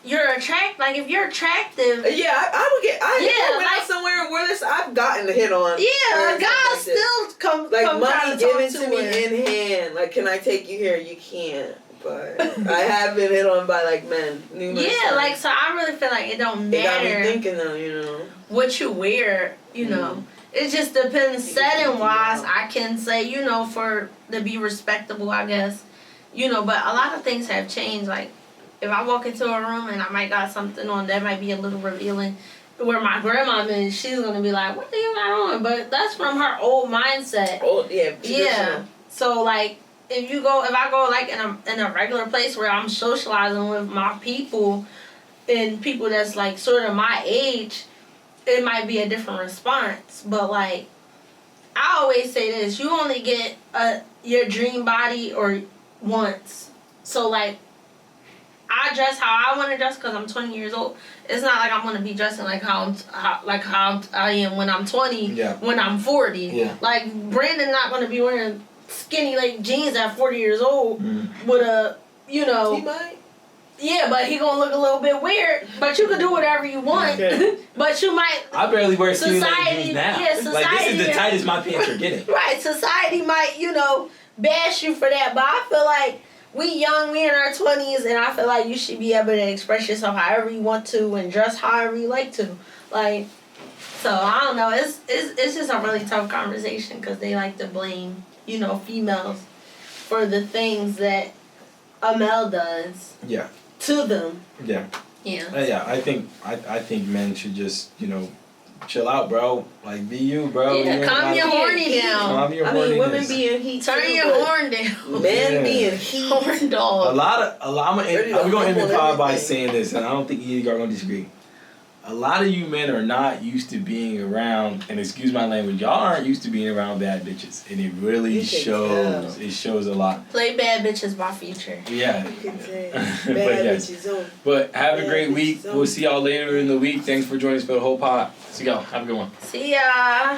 you're if you're attractive. Yeah, I would get. I went out somewhere and wore this. I've gotten a hit on. Yeah, guys still come money given to me in hand. Like, can I take you here? You can't. But I have been hit on by, like, men numerous times. like, so I really feel like it don't matter. It got me thinking though, what you wear, It just depends setting wise. I can say, to be respectable, I guess. But a lot of things have changed. Like, if I walk into a room and I might got something on that might be a little revealing, where my grandma is, she's gonna be like, "What do you got on?" But that's from her old mindset. Yeah. So like, if I go like in a regular place where I'm socializing with my people, and people that's like sort of my age, it might be a different response. But like, I always say this: you only get your dream body or once. So like, I dress how I want to dress because I'm 20 years old. It's not like I'm gonna be dressing like how I am when I'm 20. Yeah. When I'm 40. Yeah. Like Brandon not gonna be wearing skinny like jeans at 40 years old with a He might. Yeah, but he gonna look a little bit weird. But you can do whatever you want. Okay. But you might. I barely wear skinny leg Society- jeans now. yeah, Like, this is society- the tightest my pants are getting. Right, society might, bash you for that. But I feel like we young, we in our 20s, and I feel like you should be able to express yourself however you want to and dress however you like to. Like, so I don't know. It's just a really tough conversation because they like to blame, females for the things that a male does. Yeah. To them. Yeah. Yeah. Yeah. I think men should just chill out, bro. Like, be you, bro. Yeah, calm your horny down. Calm your Women horniness. being heat. Turn too, your but horn down. Men Yeah. being heat. Horn A dog. lot of Ready to we're gonna end the humble pod by everything. saying this, and I don't think either of y'all are gonna disagree. A lot of you men are not used to being around, and excuse my language, y'all aren't used to being around bad bitches, and it really You can shows. tell. It shows a lot. Play Bad Bitches by Future. Yeah. You can say But bad yes. bitches on. But have a Bad great week. bitches on. We'll see y'all later in the week. Thanks for joining us for the whole pod. See y'all. Have a good one. See ya.